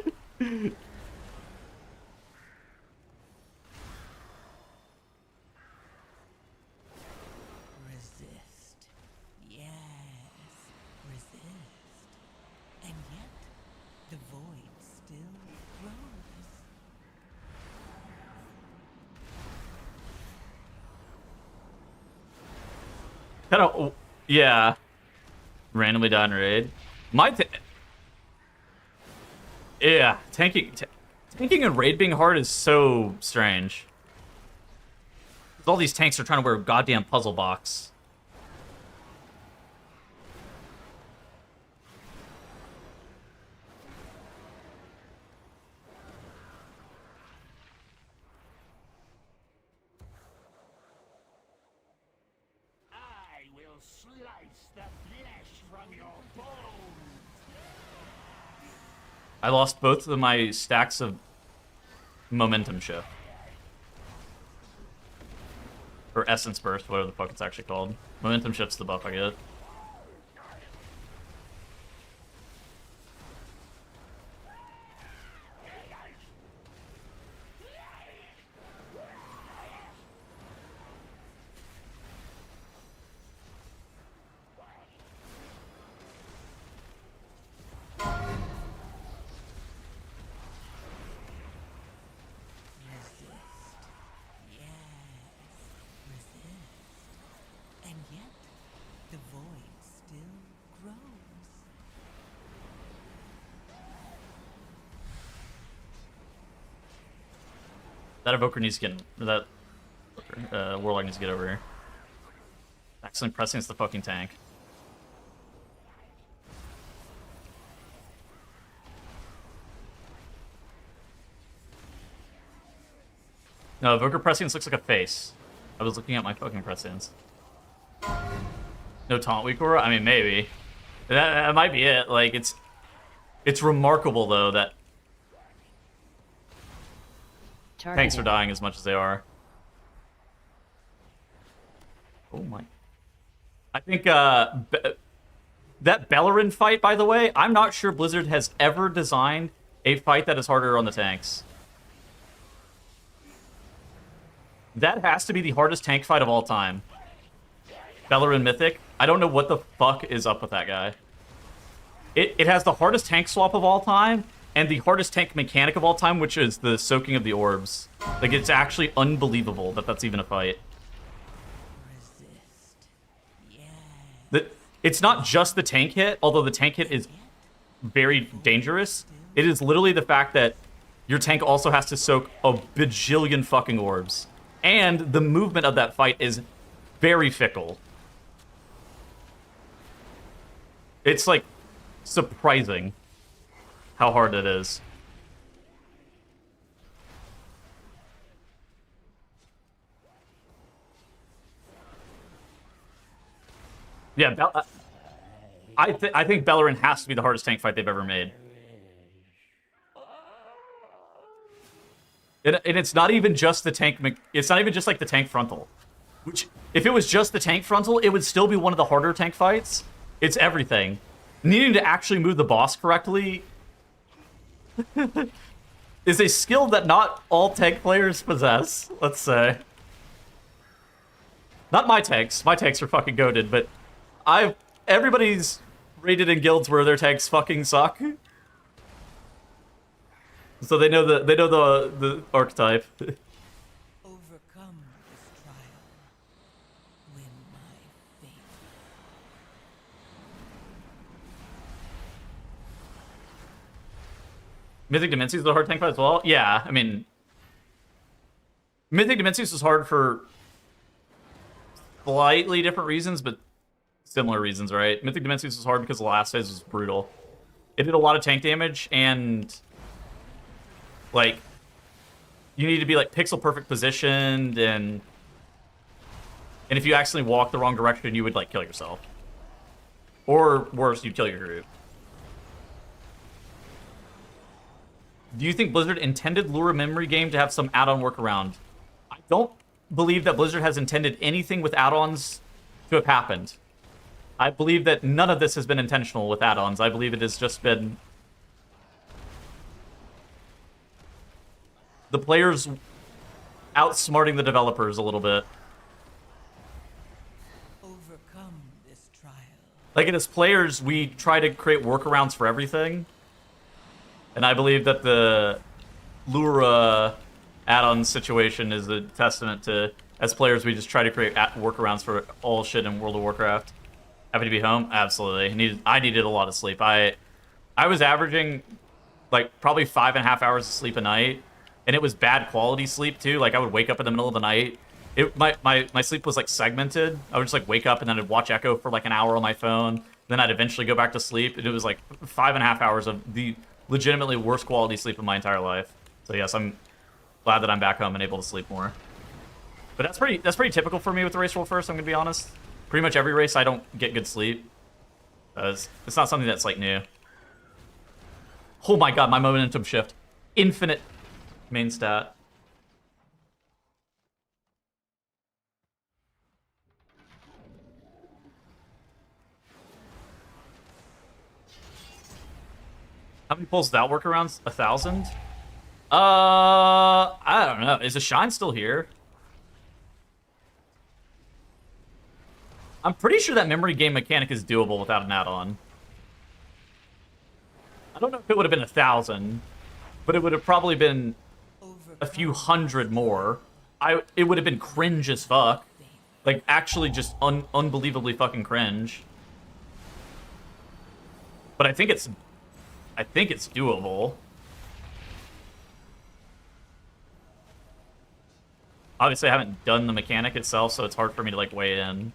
Kind of, yeah. Randomly die in raid. Yeah, tanking and raid being hard is so strange. All these tanks are trying to wear a goddamn puzzle box. I lost both of my stacks of momentum shift. Or essence burst, whatever the fuck it's actually called. Momentum shift's the buff I get. That Evoker needs to get... That Warlock needs to get over here. Excellent pressing against the fucking tank. No, Evoker prescience looks like a face. I was looking at my fucking prescience. No taunt weak aura? I mean, maybe. That might be it. Like, it's remarkable, though, that tanks are dying as much as they are. Oh my. I think that Bellerin fight, by the way, I'm not sure Blizzard has ever designed a fight that is harder on the tanks. That has to be the hardest tank fight of all time. Bellerin Mythic. I don't know what the fuck is up with that guy. It has the hardest tank swap of all time and the hardest tank mechanic of all time, which is the soaking of the orbs. Like, it's actually unbelievable that that's even a fight. It's not just the tank hit, although the tank hit is very dangerous. It is literally the fact that your tank also has to soak a bajillion fucking orbs. And the movement of that fight is very fickle. It's, like, surprising how hard it is. Yeah, I think Bellerin has to be the hardest tank fight they've ever made. And it's not even just the tank. It's not even just like the tank frontal. Which, if it was just the tank frontal, it would still be one of the harder tank fights. It's everything. Needing to actually move the boss correctly is a skill that not all tank players possess, let's say. Not my tanks. My tanks are fucking goated, but everybody's rated in guilds where their tanks fucking suck. So they know the archetype. Overcome this trial. Win my favor. Mythic Dimensions is a hard tank fight as well? Yeah, I mean... Mythic Dimensions was hard for slightly different reasons, but similar reasons, right? Mythic Dimensions was hard because the last phase was brutal. It did a lot of tank damage, and... like, you need to be, like, pixel-perfect positioned, and if you accidentally walk the wrong direction, you would, like, kill yourself. Or, worse, you'd kill your group. Do you think Blizzard intended Lure Memory Game to have some add-on workaround? I don't believe that Blizzard has intended anything with add-ons to have happened. I believe that none of this has been intentional with add-ons. I believe it has just been... the players outsmarting the developers a little bit. Overcome this trial. Like, as players, we try to create workarounds for everything. And I believe that the Lura add-on situation is a testament to, as players, we just try to create workarounds for all shit in World of Warcraft. Happy to be home? Absolutely. I needed a lot of sleep. I was averaging, like, probably 5.5 hours of sleep a night. And it was bad quality sleep, too. Like, I would wake up in the middle of the night. My sleep was, like, segmented. I would just, like, wake up and then I'd watch Echo for, like, an hour on my phone. Then I'd eventually go back to sleep. And it was, like, 5.5 hours of the legitimately worst quality sleep of my entire life. So, yes, I'm glad that I'm back home and able to sleep more. But that's pretty typical for me with the race roll first, I'm going to be honest. Pretty much every race I don't get good sleep. It's not something that's, like, new. Oh my god, my momentum shift. Infinite main stat. How many pulls without workarounds? 1,000? I don't know. Is the shine still here? I'm pretty sure that memory game mechanic is doable without an add-on. I don't know if it would have been 1,000, but it would have probably been a few hundred more. It would have been cringe as fuck. Like, actually just unbelievably fucking cringe. But I think it's doable. Obviously, I haven't done the mechanic itself, so it's hard for me to, like, weigh in.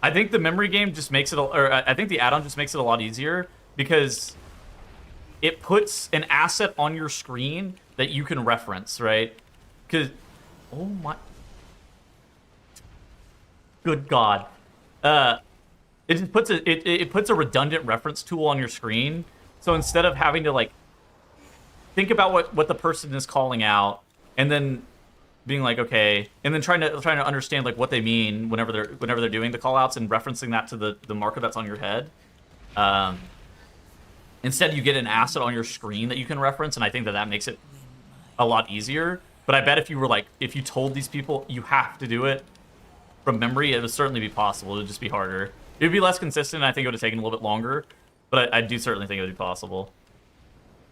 I think the memory game just makes it, or I think the add-on just makes it a lot easier because it puts an asset on your screen that you can reference, right? Because, oh my, good God, it just puts it puts a redundant reference tool on your screen. So instead of having to, like, think about what the person is calling out and then being like, okay, and then trying to understand like what they mean whenever they're doing the callouts and referencing that to the marker that's on your head. Instead, you get an asset on your screen that you can reference, and I think that makes it a lot easier. But I bet if you told these people you have to do it from memory, it would certainly be possible. It would just be harder. It would be less consistent. I think it would have taken a little bit longer, but I do certainly think it would be possible. Do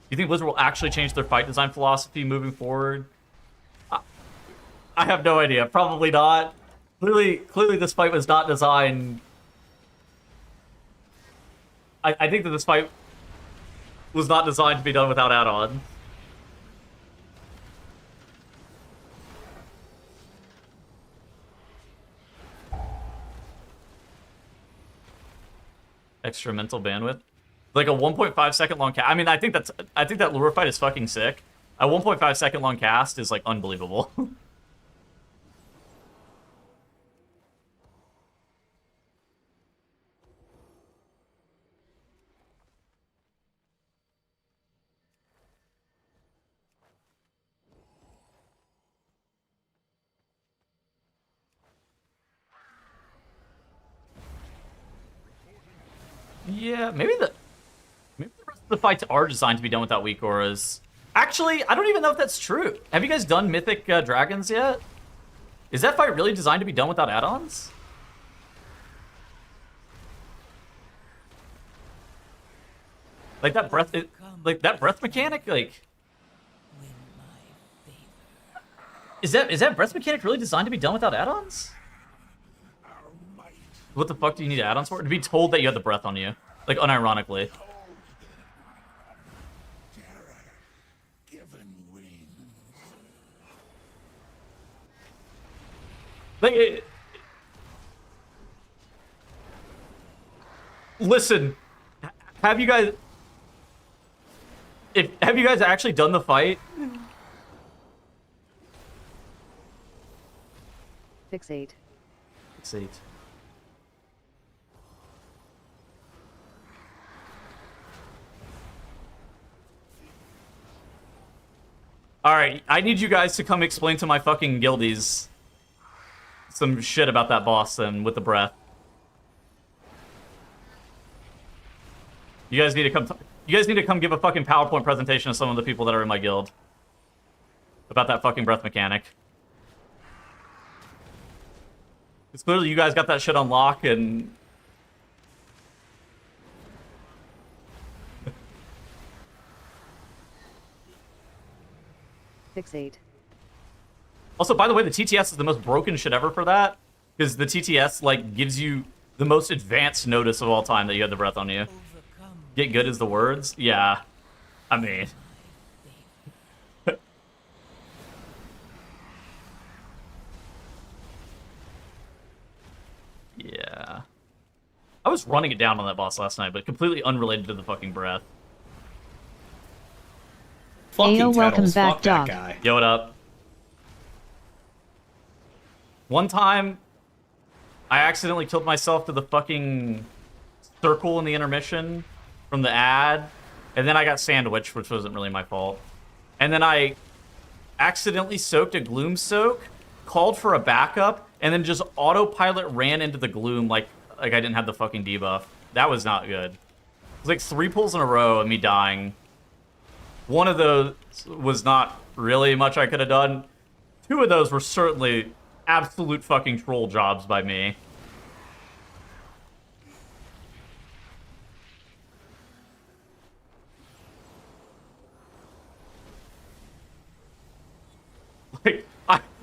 you think Blizzard will actually change their fight design philosophy moving forward? I have no idea. Probably not. Clearly, this fight was not designed. I think that this fight was not designed to be done without add-on. Extra mental bandwidth, like a 1.5 second long cast. I mean, I think that lure fight is fucking sick. A 1.5 second long cast is like unbelievable. Yeah, maybe the rest of the fights are designed to be done without weak auras. Actually, I don't even know if that's true. Have you guys done Mythic Dragons yet? Is that fight really designed to be done without add-ons? Like that breath, that breath mechanic, like. Is that breath mechanic really designed to be done without add-ons? What the fuck do you need add-ons for? To be told that you have the breath on you. Like, unironically. Like, listen, have you guys actually done the fight? Fixate. Fixate. Alright, I need you guys to come explain to my fucking guildies some shit about that boss then with the breath. You guys need to come give a fucking PowerPoint presentation to some of the people that are in my guild about that fucking breath mechanic. It's clearly you guys got that shit on lock and Fixate. also, by the way, the TTS is the most broken shit ever for that. Because the TTS, like, gives you the most advanced notice of all time that you had the breath on you. Get good as the words? Yeah. I mean. Yeah. I was running it down on that boss last night, but completely unrelated to the fucking breath. Fucking Ayo, welcome Tettles, back, fuck that dog. guy. Yo, what up? One time, I accidentally killed myself to the fucking circle in the intermission from the ad, and then I got sandwiched, which wasn't really my fault. And then I accidentally soaked a gloom soak, called for a backup, and then just autopilot ran into the gloom like I didn't have the fucking debuff. That was not good. It was like 3 pulls in a row of me dying. One of those was not really much I could have done. 2 of those were certainly absolute fucking troll jobs by me. Like,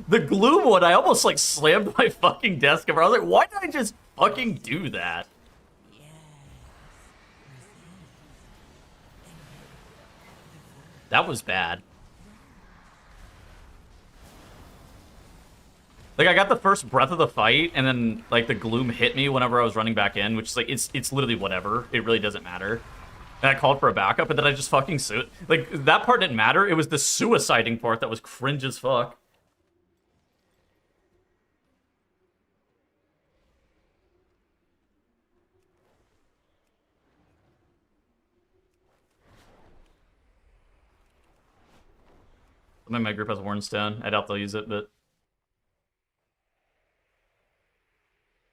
the gloom one, I almost like slammed my fucking desk over. I was like, why did I just fucking do that? That was bad. Like, I got the first breath of the fight, and then, like, the gloom hit me whenever I was running back in, which is, like, it's literally whatever. It really doesn't matter. And I called for a backup, and then I just fucking like, that part didn't matter. It was the suiciding part that was cringe as fuck. Somebody in my group has Warnstone. I doubt they'll use it, but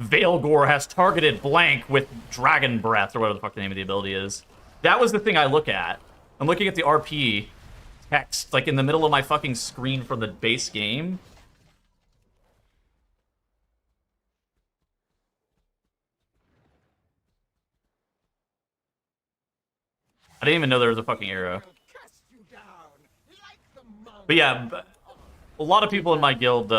Veilgore has targeted blank with Dragon Breath, or whatever the fuck the name of the ability is. That was the thing I look at. I'm looking at the RP text, like, in the middle of my fucking screen from the base game. I didn't even know there was a fucking arrow. But yeah, a lot of people in my guild,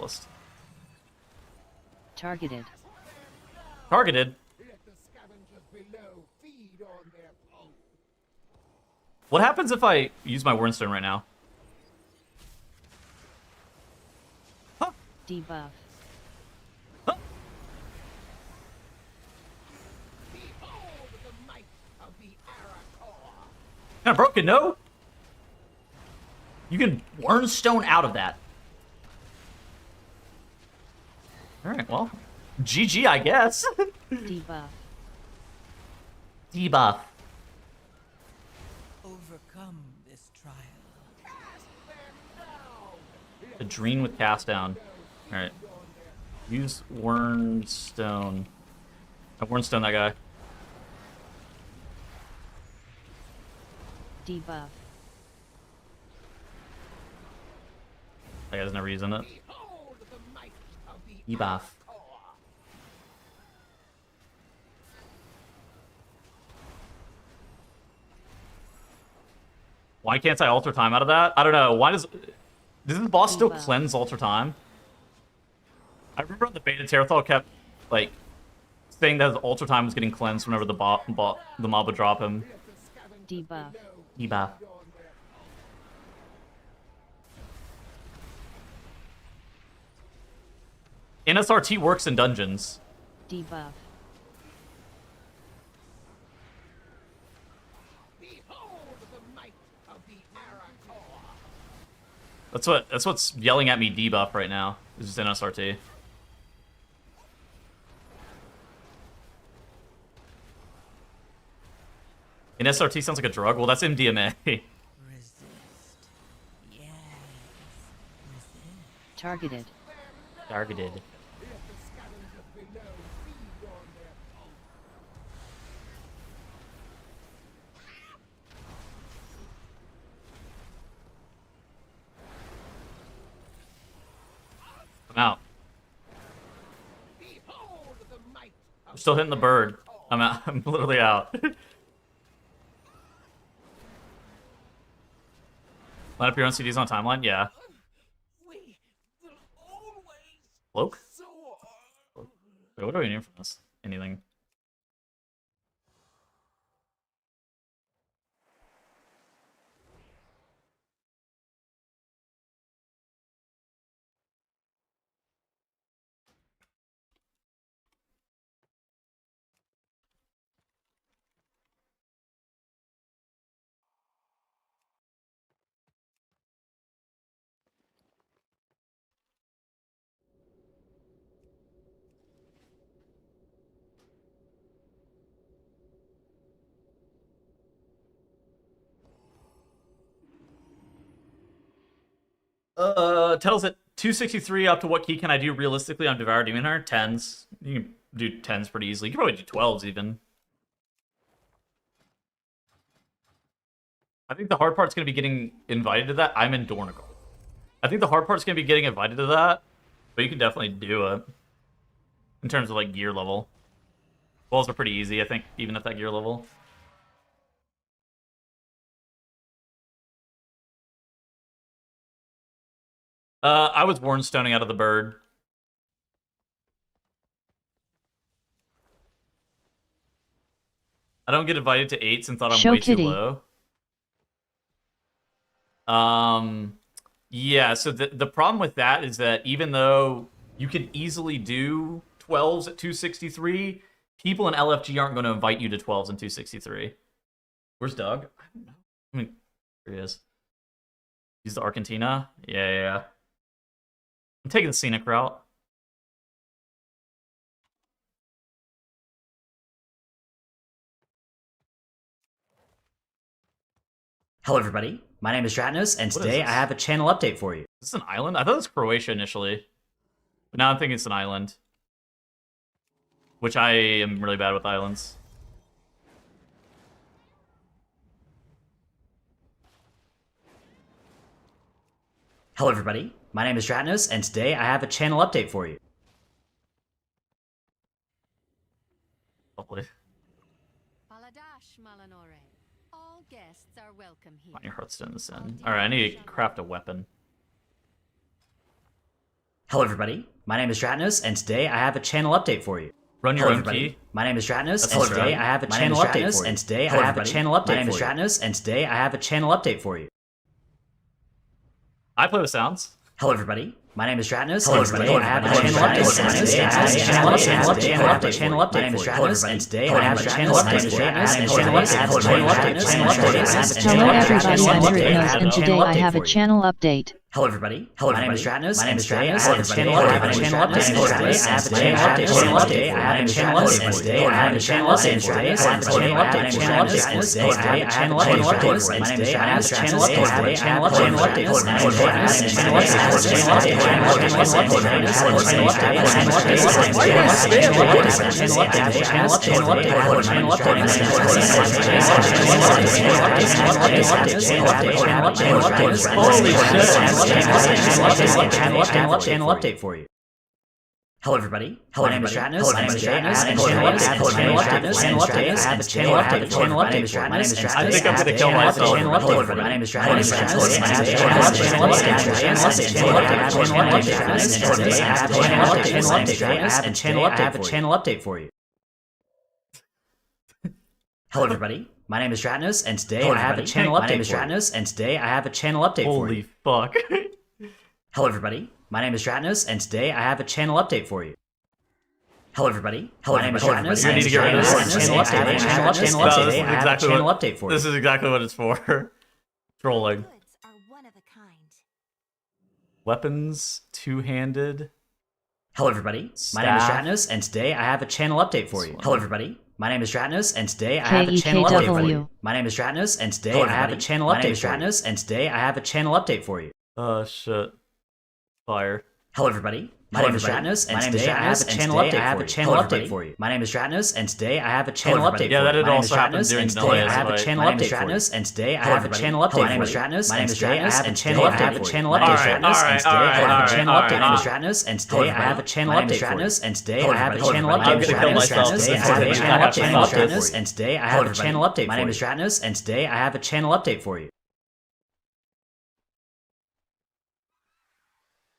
list. Targeted. Targeted? What happens if I use my Wernstone right now? Huh? Debuff. Huh? Kinda broken, no? You can Wernstone out of that. Alright, well. GG, I guess. Debuff. Debuff. Overcome this trial. Adrene with cast down. Alright. Use Wernstone. I Wernstone that guy. Debuff. That guy's never using it. Debuff. Why can't I alter time out of that? I don't know. Why does the boss still cleanse alter time? I remember on the beta Terrathal kept like saying that his alter time was getting cleansed whenever the mob would drop him. Debuff. Debuff. NSRT works in dungeons. Debuff. That's what's yelling at me debuff right now. This is NSRT. NSRT sounds like a drug. Well, that's MDMA. Resist. Yes. Resist. Targeted. Targeted. I'm out. I'm still hitting the bird. I'm out. I'm literally out. Line up your own CDs on timeline? Yeah. We will always Cloak? soar. Wait, what do we need from this? Anything? Tells it 263 up to what key can I do realistically on Devour Demon Hunter? 10s. You can do 10s pretty easily. You can probably do 12s even. I think the hard part's going to be getting invited to that. I'm in Dornigal. I think the hard part's going to be getting invited to that, but you can definitely do it. In terms of, like, gear level. Walls are pretty easy, I think, even at that gear level. I was Warnstoning out of the bird. I don't get invited to 8s and thought I'm Show way kitty. too low. Yeah, so the problem with that is that even though you can easily do 12s at 263, people in LFG aren't going to invite you to 12s and 263. Where's Doug? I don't know. I mean, here he is. He's the Argentina? Yeah. I'm taking the scenic route. Hello everybody, my name is Dratnos, and What is today I this? have a channel update for you. Is this an island? I thought it was Croatia initially. But now I'm thinking it's an island. Which I am really bad with islands. Hello everybody, my name is Dratnos, and today I have a channel update for you. Hopefully. Baladash, Malanore. All guests are welcome here. Find your Hearthstone this in. Alright, I need to craft a weapon. Hello everybody, my name is Dratnos, and today I have a channel update for you. Run your Hello own everybody, key. my name is Dratnos, That's and all today right. I have a My channel name is update Dratnos, for you. and today Hello I have a everybody, channel update my name is for you. Dratnos, and today I have a channel update for you. I play with sounds. Hello everybody, my name is Dratnos, Hello and today everybody, I have a my name is channel update. Dratnos, and today I have a channel update. My name is Dratnos, and today I have a channel update. Hello everybody, I'm Dratnos, and today I have a channel update. Hello everybody. My name is Dratnos. My name is Dratnos. I have a channel update. I have a channel update. I have a channel update. Today I have a channel update. Today I have a channel update. Today I have a channel update. My name is Dratnos. Channel update. I have a channel update. My name is Dratnos. Channel update. Channel update for you. Hello everybody. My name is Dratnos. My name is Dratnos. I have a channel update. My name is Dratnos. I think I'm gonna kill myself. My name is Dratnos. I have a channel update for you. Hello everybody. My name is Dratnos, and today I have a channel update. My name is Dratnos, and today I have a channel update for you. Holy fuck. Hello everybody. My name is Dratnos, and today I have a channel update for you. Hello everybody. My name is Dratnos. You need to get rid of this. Channel update for you. This is exactly what it's for. Trolling. Goods are one of a kind. Weapons, two-handed. Hello everybody. My name is Staff. Dratnos, and today I have a channel update for you. Hello everybody. My name is Dratnos, and today I have a channel update for you. My name is Dratnos, and today I have a channel update for you. And today I have a channel update for you. Oh shit. Fire. Hello everybody. My name is Dratnos, and today I have a channel update. I have a channel update for you. My name is Dratnos, and today I have a channel update. Yeah, that for you. did My name is also happen Dratnos, during and the today I last have a fight. channel update for you. And today I have a channel update. My name is Dratnos, and today I have a channel update. My name is Dratnos, and today I have a channel update. Dratnos, and today I have a channel update. I'm gonna kill myself. Today I have a channel update. And today I have a channel update. My name is Dratnos, and today I have a channel update for you.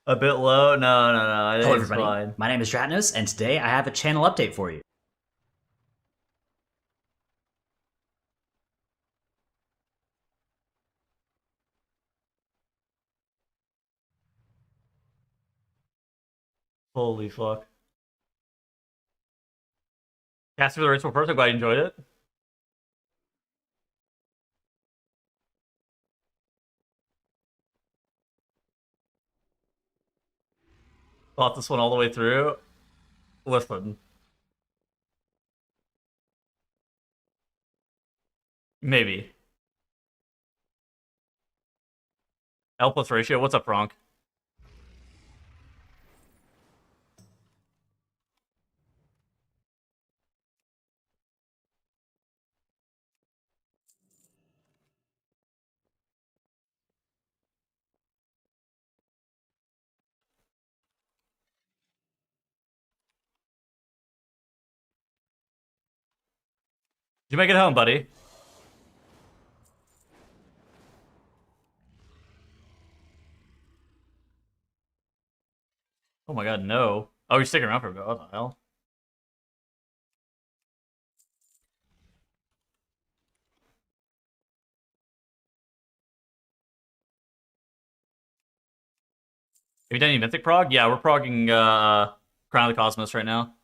A bit low? No. I think Hello it's everybody. fine. My name is Dratnos, and today I have a channel update for you. Holy fuck. Cast for the Ritual Person, glad you enjoyed it. Thought this one all the way through. Listen. Maybe. L plus ratio. What's up, Ronk? Did you make it home, buddy? Oh my god, no. Oh, you're sticking around for a bit. What the hell? Have you done any Mythic prog? Yeah, we're progging Crown of the Cosmos right now.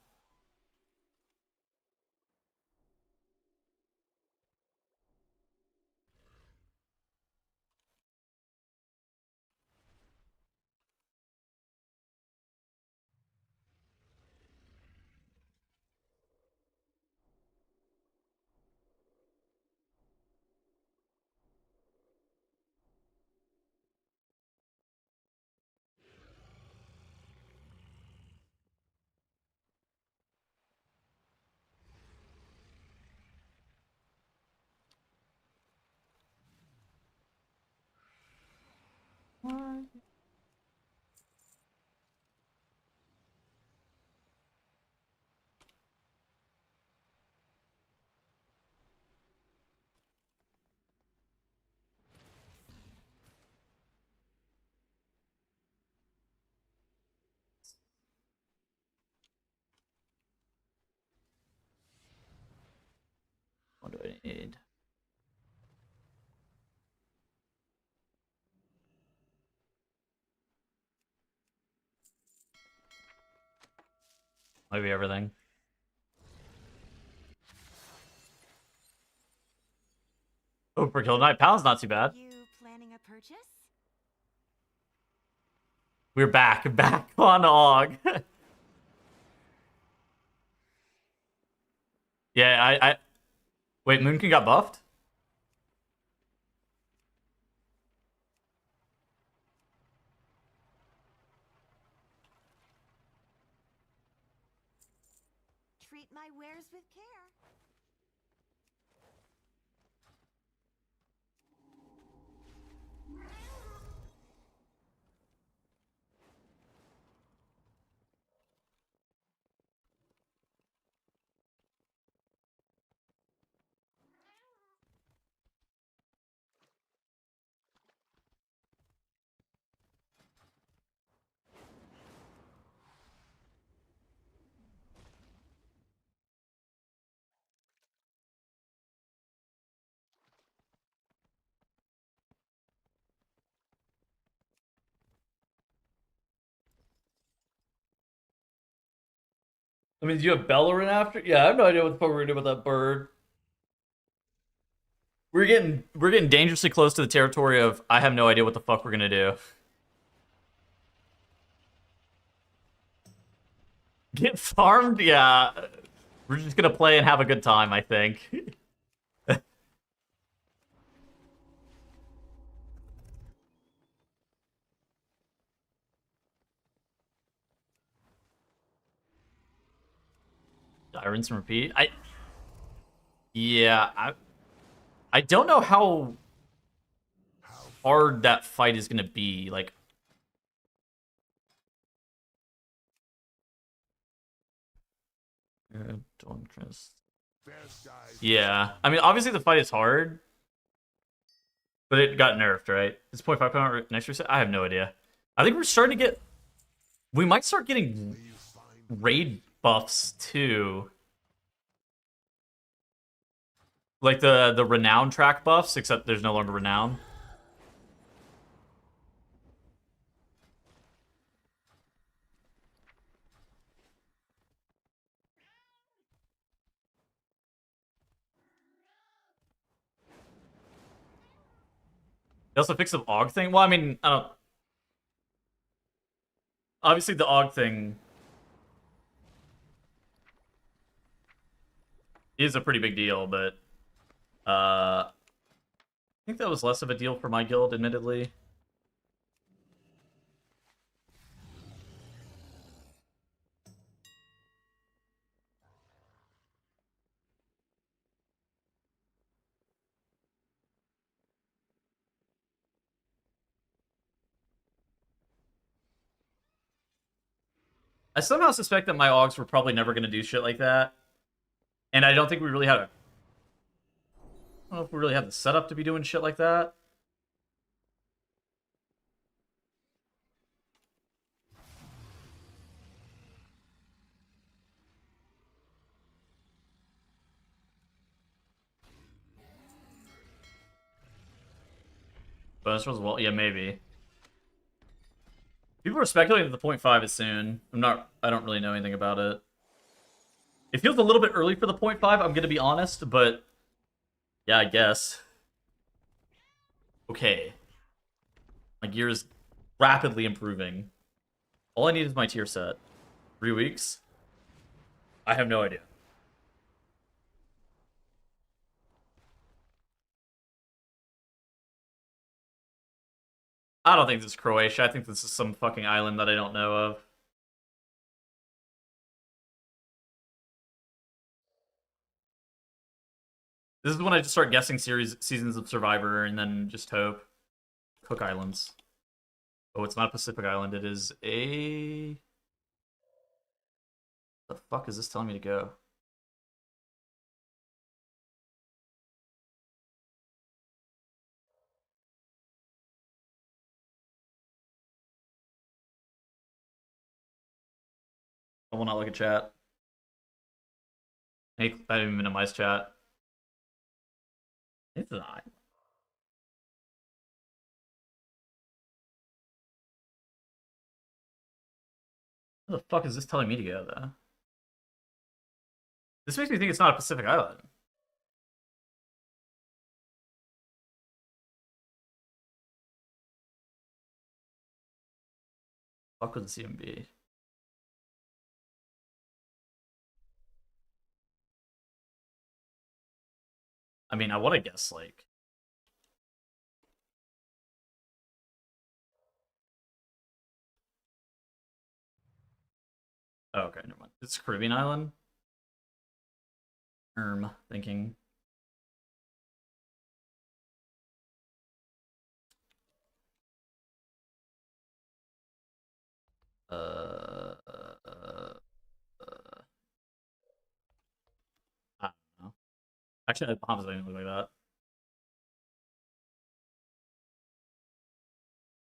What do I need? Maybe everything. Oh, per kill tonight. Pound's not too bad. You planning a purchase? We're back on Og. Yeah, I wait, Moonkin got buffed? Treat my wares with care. I mean, do you have Bellerin after? Yeah, I have no idea what the fuck we're gonna do with that bird. We're getting dangerously close to the territory of I have no idea what the fuck we're gonna do. Get farmed? Yeah. We're just gonna play and have a good time, I think. Rinse and repeat. I don't know how hard that fight is gonna be. Like, don't trust. Yeah, I mean, obviously the fight is hard, but it got nerfed, right? It's 0.5 pound next reset. I have no idea. I think we're starting to get. We might start getting raid buffs too. Like the renown track buffs, except there's no longer renown. They also fixed the AUG thing. Well, I mean, I don't. Obviously, the AUG thing is a pretty big deal, but I think that was less of a deal for my guild, admittedly. I somehow suspect that my AUGs were probably never going to do shit like that. And I don't think we really had a... I don't know if we really had the setup to be doing shit like that. Bonus rolls, well, yeah, maybe. People are speculating that the 0.5 is soon. I don't really know anything about it. It feels a little bit early for the 0.5, I'm gonna be honest, but yeah, I guess. Okay. My gear is rapidly improving. All I need is my tier set. 3 weeks? I have no idea. I don't think this is Croatia. I think this is some fucking island that I don't know of. This is when I just start guessing seasons of Survivor and then just hope. Cook Islands. Oh, it's not a Pacific island. It is a... The fuck is this telling me to go? I will not look at chat. Hey, I didn't even minimize chat. It's not. Where the fuck is this telling me to go, though? This makes me think it's not a Pacific island. Fuck would the CMB? I mean, I want to guess, like... Oh, okay, never mind. It's a Caribbean island? Thinking. I don't know. Actually, the Bahamas didn't look like that.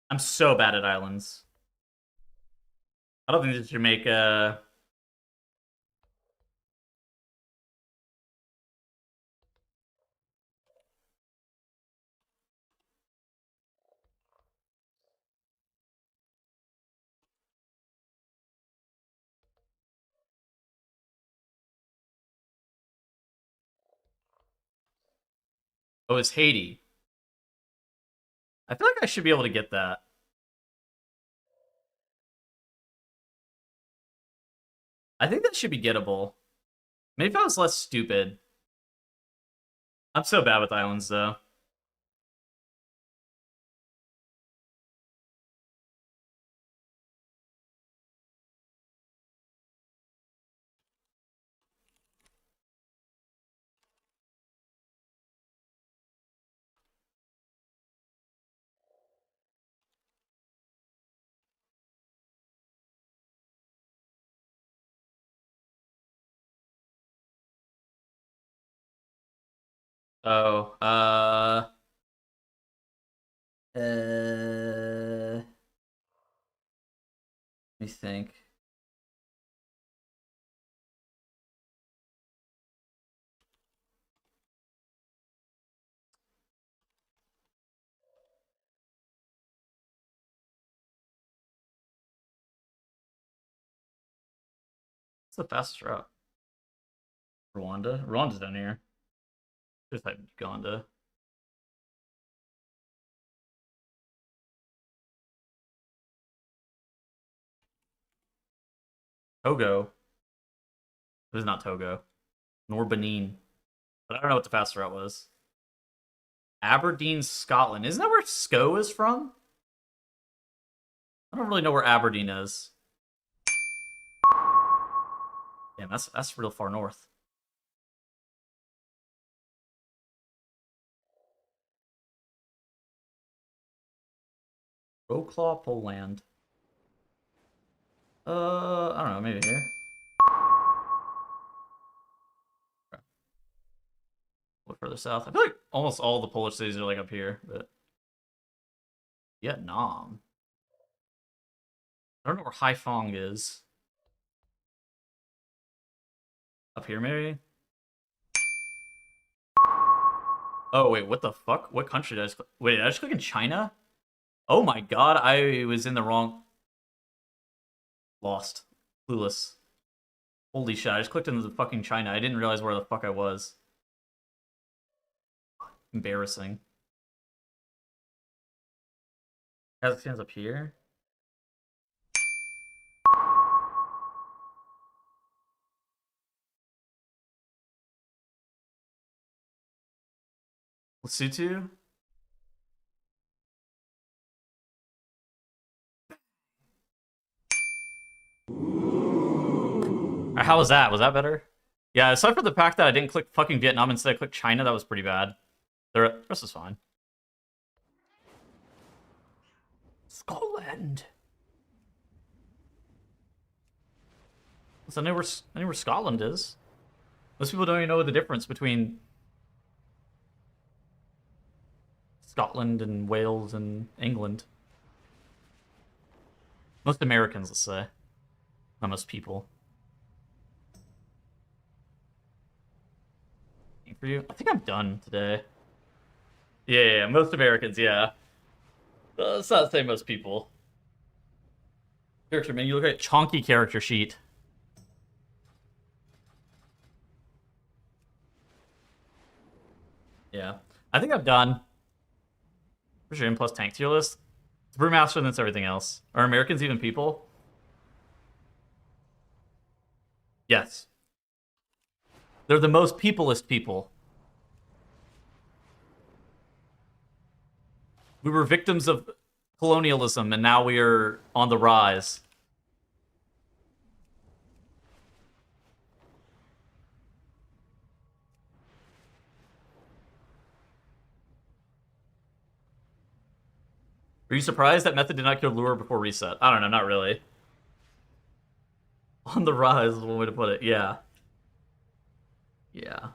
I'm so bad at islands. I don't think this is Jamaica. Oh, it's Haiti. I feel like I should be able to get that. I think that should be gettable. Maybe if I was less stupid. I'm so bad with islands, though. Oh, let me think. What's the fastest route? Rwanda? Rwanda's down here. Just type Uganda. Togo. It was not Togo. Nor Benin. But I don't know what the fastest route was. Aberdeen, Scotland. Isn't that where SCO is from? I don't really know where Aberdeen is. Damn, that's real far north. Wrocław, Poland. I don't know, maybe here. Okay. A little further south. I feel like almost all the Polish cities are like up here, but Vietnam. I don't know where Haiphong is. Up here, maybe? Oh, wait, what the fuck? What country did I just click? Wait, did I just click in China? Oh my god, I was in the wrong... Lost. Clueless. Holy shit, I just clicked into the fucking China. I didn't realize where the fuck I was. Embarrassing. Kazakhstan's up here? Lesotho? How was that? Was that better? Yeah, aside from the fact that I didn't click fucking Vietnam instead I clicked China, that was pretty bad. The rest is fine. Scotland! defend. So I know where Scotland is. Most people don't even know the difference between Scotland and Wales and England. Most Americans, let's say. Not most people. For you, I think I'm done today. Yeah, most Americans, yeah. Let's not say most people. Character menu, look at chonky character sheet. Yeah, I think I'm done. For sure, M plus tank tier list. It's Brewmaster and that's everything else. Are Americans even people? Yes. They're the most peopleist people. We were victims of colonialism, and now we are on the rise. Are you surprised that method did not kill Lure before reset? I don't know, not really. On the rise is one way to put it, yeah. Yeah.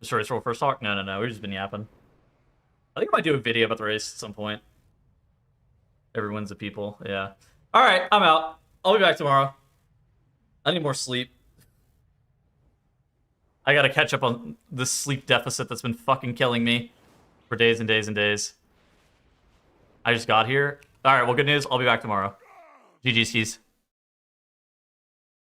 Sorry, it's roll first talk? No. We've just been yapping. I think I might do a video about the race at some point. Everyone's the people, yeah. Alright, I'm out. I'll be back tomorrow. I need more sleep. I gotta catch up on this sleep deficit that's been fucking killing me for days and days and days. I just got here. Alright, well, good news. I'll be back tomorrow. GG skis.